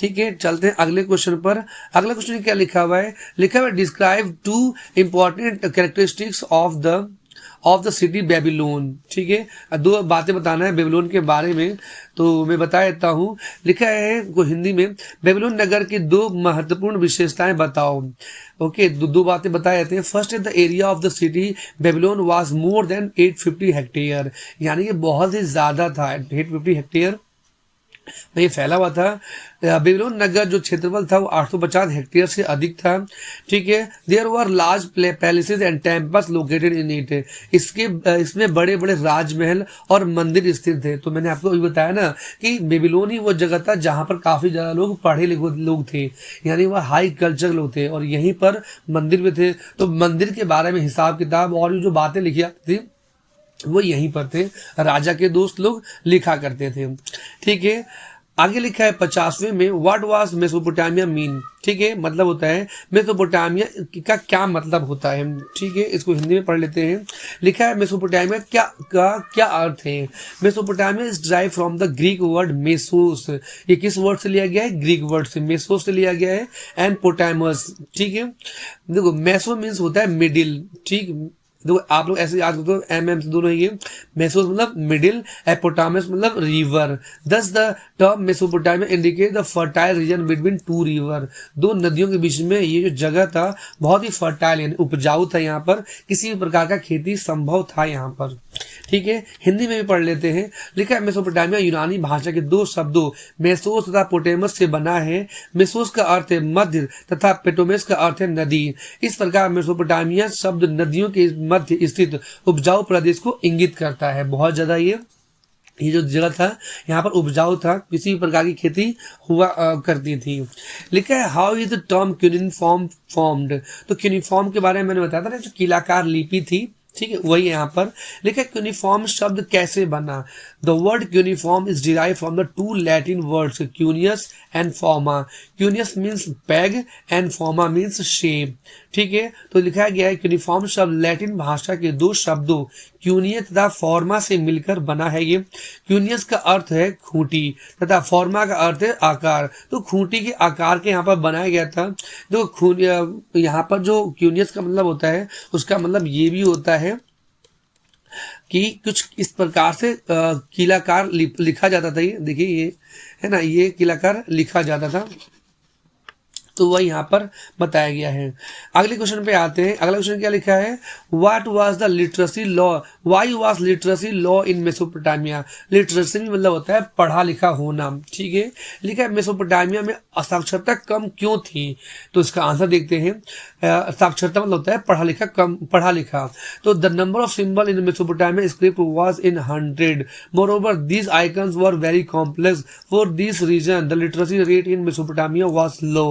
ठीक है, चलते हैं अगले क्वेश्चन पर। अगला क्वेश्चन क्या लिखा हुआ है, लिखा हुआ है describe 2 important characteristics of the city Babylon. ठीक है, 2 बातें बताना है बेबीलोन के बारे में, तो मैं बता देता हूँ। लिखा है को हिंदी में, बेबीलोन नगर की 2 महत्वपूर्ण विशेषताएं बताओ। ओके, 2 बातें बताए जाते हैं। First the area of the city Babylon was more than 850 hectare, यानी कि बहुत ही ज्यादा था, 850 हेक्टेयर में ये फैला हुआ था। बेबीलोन नगर जो क्षेत्रफल था वो 850 हेक्टेयर से अधिक था। ठीक है, there were large palaces and temples located in it, इसमें बड़े बड़े राजमहल और मंदिर स्थित थे। तो मैंने आपको अभी बताया ना कि बेबीलोन ही वो जगह था जहां पर काफी ज्यादा लोग पढ़े लिखे लोग थे, यानी वह हाई कल्चर लोग थे, और यहीं पर मंदिर भी थे। तो मंदिर के बारे में हिसाब किताब और जो बातें लिखी थी वो यहीं पर थे, राजा के दोस्त लोग लिखा करते थे। ठीक है, आगे लिखा है 50वें में, व्हाट वाज मेसोपोटामिया मीन। ठीक है, मतलब होता है मेसोपोटामिया का क्या मतलब होता है। ठीक है, इसको हिंदी में पढ़ लेते हैं। लिखा है मेसोपोटामिया क्या अर्थ है। Mesopotamia is drive from the Greek word mesos, ये किस वर्ड से लिया गया है, ग्रीक वर्ड से, मेसोस से लिया गया है, एंड पोटामस। ठीक है, देखो मेसो मीन्स होता है मिडिल। ठीक, देखो आप लोग ऐसे याद करते हो, एम से दोनों ही, मेसोस मतलब मिडिल, एपोटामस मतलब रिवर। दस the term Mesopotamia indicate the fertile region between 2 river, 2 नदियों के बीच में ये जो जगह था बहुत ही फर्टाइल यानी उपजाऊ था, यहाँ पर किसी भी प्रकार का खेती संभव था यहाँ पर। ठीक है, हिंदी में भी पढ़ लेते हैं। लिखा है मेसोपोटामिया यूनानी भाषा के 2 शब्दों मेसोस तथा पोटेमस से बना है। मेसोस का अर्थ है मध्य तथा पेटोमेस का अर्थ है नदी। इस प्रकार मेसोपोटामिया शब्द नदियों के मध्य स्थित उपजाऊ प्रदेश को इंगित करता है। बहुत ज्यादा ये ये जो जगह था यहाँ पर उपजाऊ था, किसी भी प्रकार की खेती हुआ करती थी। लिखा है how is the term cuneiform formed. तो क्यूनिफॉर्म के बारे में मैंने बताया था ना, जो कीलाकार लिपि थी, ठीक है, वही यहाँ पर लिखा है। क्यूनिफॉर्म शब्द कैसे बना। The word cuneiform is derive from the two Latin words cuneus and forma. Cuneus means peg and forma means shape, ठीक है। तो लिखा गया है क्यूनिफॉर्म शब्द लैटिन भाषा के दो शब्दों क्यूनियस तथा फॉर्मा से मिलकर बना है। ये क्यूनियस का अर्थ है खूंटी तथा फॉर्मा का अर्थ है आकार। तो खूंटी के आकार के यहाँ पर बनाया गया था। तो यहाँ पर जो क्यूनियस का मतलब होता है, उसका मतलब ये भी होता है कि कुछ इस प्रकार से कीलाकार लिखा जाता था। ये देखिए, ये है ना, ये कीलाकार लिखा जाता था, तो वह यहाँ पर बताया गया है। अगले क्वेश्चन पे आते हैं। अगला क्वेश्चन क्या लिखा है, what was the literacy law, why was literacy law in Mesopotamia. Literacy मतलब होता है पढ़ा लिखा होना, ठीक है। लिखा है मेसोपोटामिया में साक्षरता कम क्यों थी। तो इसका आंसर देखते हैं। साक्षरता मतलब होता है पढ़ा लिखा, कम पढ़ा लिखा। तो the number of symbol in Mesopotamia script was in 100। Moreover these icons were very complex for this reason the literacy rate in Mesopotamia was low.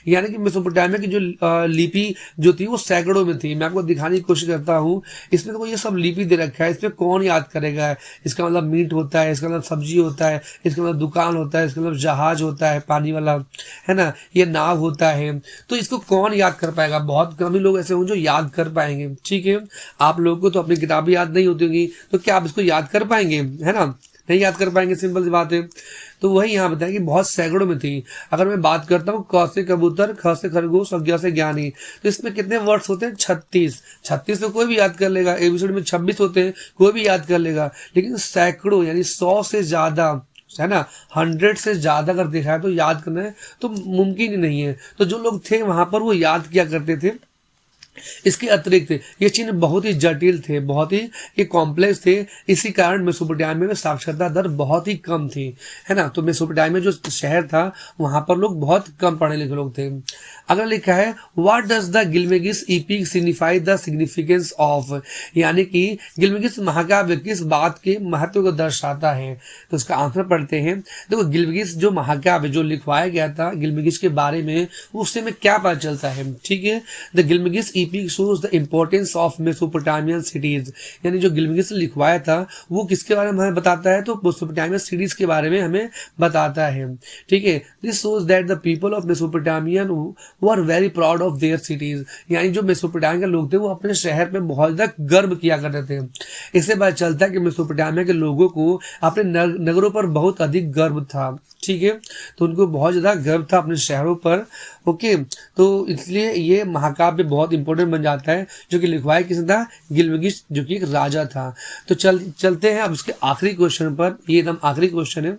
यानी कि मेसोपोटामिया की जो लिपि जो थी वो सैकड़ों में थी। मैं आपको दिखाने की कोशिश करता हूँ। इसमें तो ये सब लिपि दे रखा है, इसमें कौन याद करेगा। इसका मतलब मीट होता है, इसका मतलब सब्जी होता है, इसका मतलब दुकान होता है, इसका मतलब जहाज होता है पानी वाला, है ना, ये नाव होता है। तो इसको कौन याद कर पाएगा। बहुत कम ही लोग ऐसे होंगे जो याद कर पाएंगे, ठीक है। आप लोगों को तो अपनी किताबें याद नहीं होती होंगी, तो क्या आप इसको याद कर पाएंगे, है ना, नहीं याद कर पाएंगे, सिंपल सी बात है। तो वही यहाँ बताया कि बहुत सैकड़ों में थी। अगर मैं बात करता हूँ क से कबूतर, ख से खरगोश और ज्ञ से ज्ञानी, तो इसमें कितने वर्ड्स होते हैं, 36। 36 तो कोई भी याद कर लेगा। एपिसोड में 26 होते हैं, कोई भी याद कर लेगा। लेकिन सैकड़ों यानी 100 से ज्यादा, है ना, 100 से ज्यादा अगर देखा है तो याद करना है तो मुमकिन ही नहीं है। तो जो लोग थे वहां पर वो याद किया करते थे। इसके अतिरिक्त ये चिन्ह बहुत ही जटिल थे, बहुत ही ये कॉम्प्लेक्स थे। इसी कारण मेसोपोटामिया में साक्षरता दर बहुत ही कम थी, है ना। तो मेसोपोटामिया जो शहर था वहां पर लोग बहुत कम पढ़े लिखे लोग थे। अगर लिखा है व्हाट डज द गिलमेगिस epic signify the significance of, यानी कि गिलमेगिस महाकाव्य किस बात के महत्व को दर्शाता है। तो इसका आंसर पढ़ते हैं। देखो, गिलमेगिस जो महाकाव्य जो लिखवाया गया था गिलमेगिस के बारे में, उससे में क्या पता चलता है, ठीक है। द गिलमेगिस epic shows the importance of Mesopotamian cities, यानी जो गिलमेगिस लिखवाया था वो किसके बारे में हमें बताता है, तो मेसोपोटामियन सिटीज के बारे में हमें बताता है, ठीक है। This shows that the people of Mesopotamian were very proud of their cities, यानी जो मेसोपोटामिया के लोग थे वो अपने शहर में बहुत ज्यादा गर्व किया करते थे। इससे पता चलता है कि मेसोपोटामिया के लोगों को अपने नगरों पर बहुत अधिक गर्व था, ठीक है। तो उनको बहुत ज्यादा गर्व था अपने शहरों पर, ओके। तो इसलिए ये महाकाव्य बहुत इंपॉर्टेंट बन जाता है, जो कि लिखवाया किसने था, गिलमेगिस, जो कि एक राजा था। तो चलते हैं अब इसके आखिरी क्वेश्चन पर। ये एकदम आखिरी क्वेश्चन है।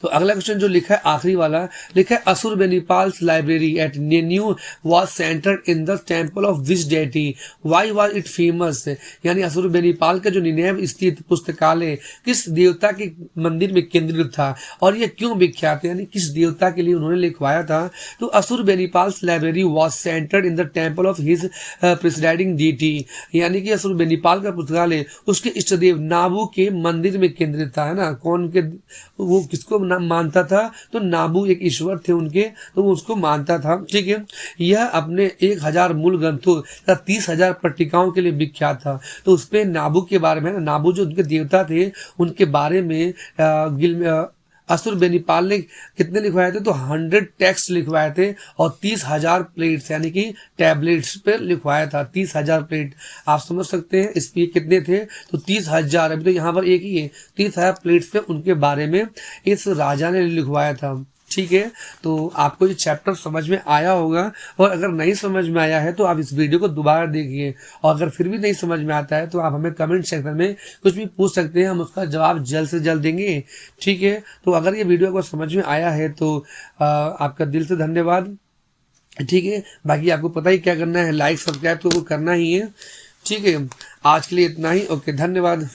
तो अगला क्वेश्चन जो लिखा है आखिरी वाला, लिखा है Ashurbanipal's library at Nineveh was centred in the temple of which deity, why was it famous. यानी असुरबेनिपाल का जो निनेव स्थित पुस्तकालय किस देवता के मंदिर में केंद्रित था और ये क्यों विख्यात है, यानी किस देवता के लिए उन्होंने लिखवाया था। तो Ashurbanipal's library was centred in the temple of his presiding deity, यानी कि असुरबेनिपाल का पुस्तकालय उसके इष्ट देव नाबू के मंदिर में केंद्रित था, है ना। कौन के, वो किसको मानता था, तो नाबू एक ईश्वर थे उनके, तो वो उसको मानता था, ठीक है। यह अपने 1000 मूल ग्रंथों तथा 30,000 पट्टिकाओं के लिए विख्यात था। तो उसपे नाबू के बारे में, नाबू जो उनके देवता थे उनके बारे में असुरबेनिपाल ने कितने लिखवाए थे, तो 100 टेक्स्ट लिखवाए थे और 30,000 प्लेट्स यानी कि टैबलेट्स पे लिखवाया था। 30,000 प्लेट, आप समझ सकते हैं इस पे कितने थे, तो 30,000। अभी तो यहाँ पर एक ही है, 30,000 प्लेट्स पे उनके बारे में इस राजा ने लिखवाया था, ठीक है। तो आपको ये चैप्टर समझ में आया होगा, और अगर नहीं समझ में आया है तो आप इस वीडियो को दोबारा देखिए, और अगर फिर भी नहीं समझ में आता है तो आप हमें कमेंट सेक्शन में कुछ भी पूछ सकते हैं, हम उसका जवाब जल्द से जल्द देंगे, ठीक है। तो अगर ये वीडियो आपको समझ में आया है तो आपका दिल से धन्यवाद, ठीक है। बाकी आपको पता ही क्या करना है, लाइक सब्सक्राइब तो करना ही है, ठीक है। आज के लिए इतना ही, ओके, धन्यवाद।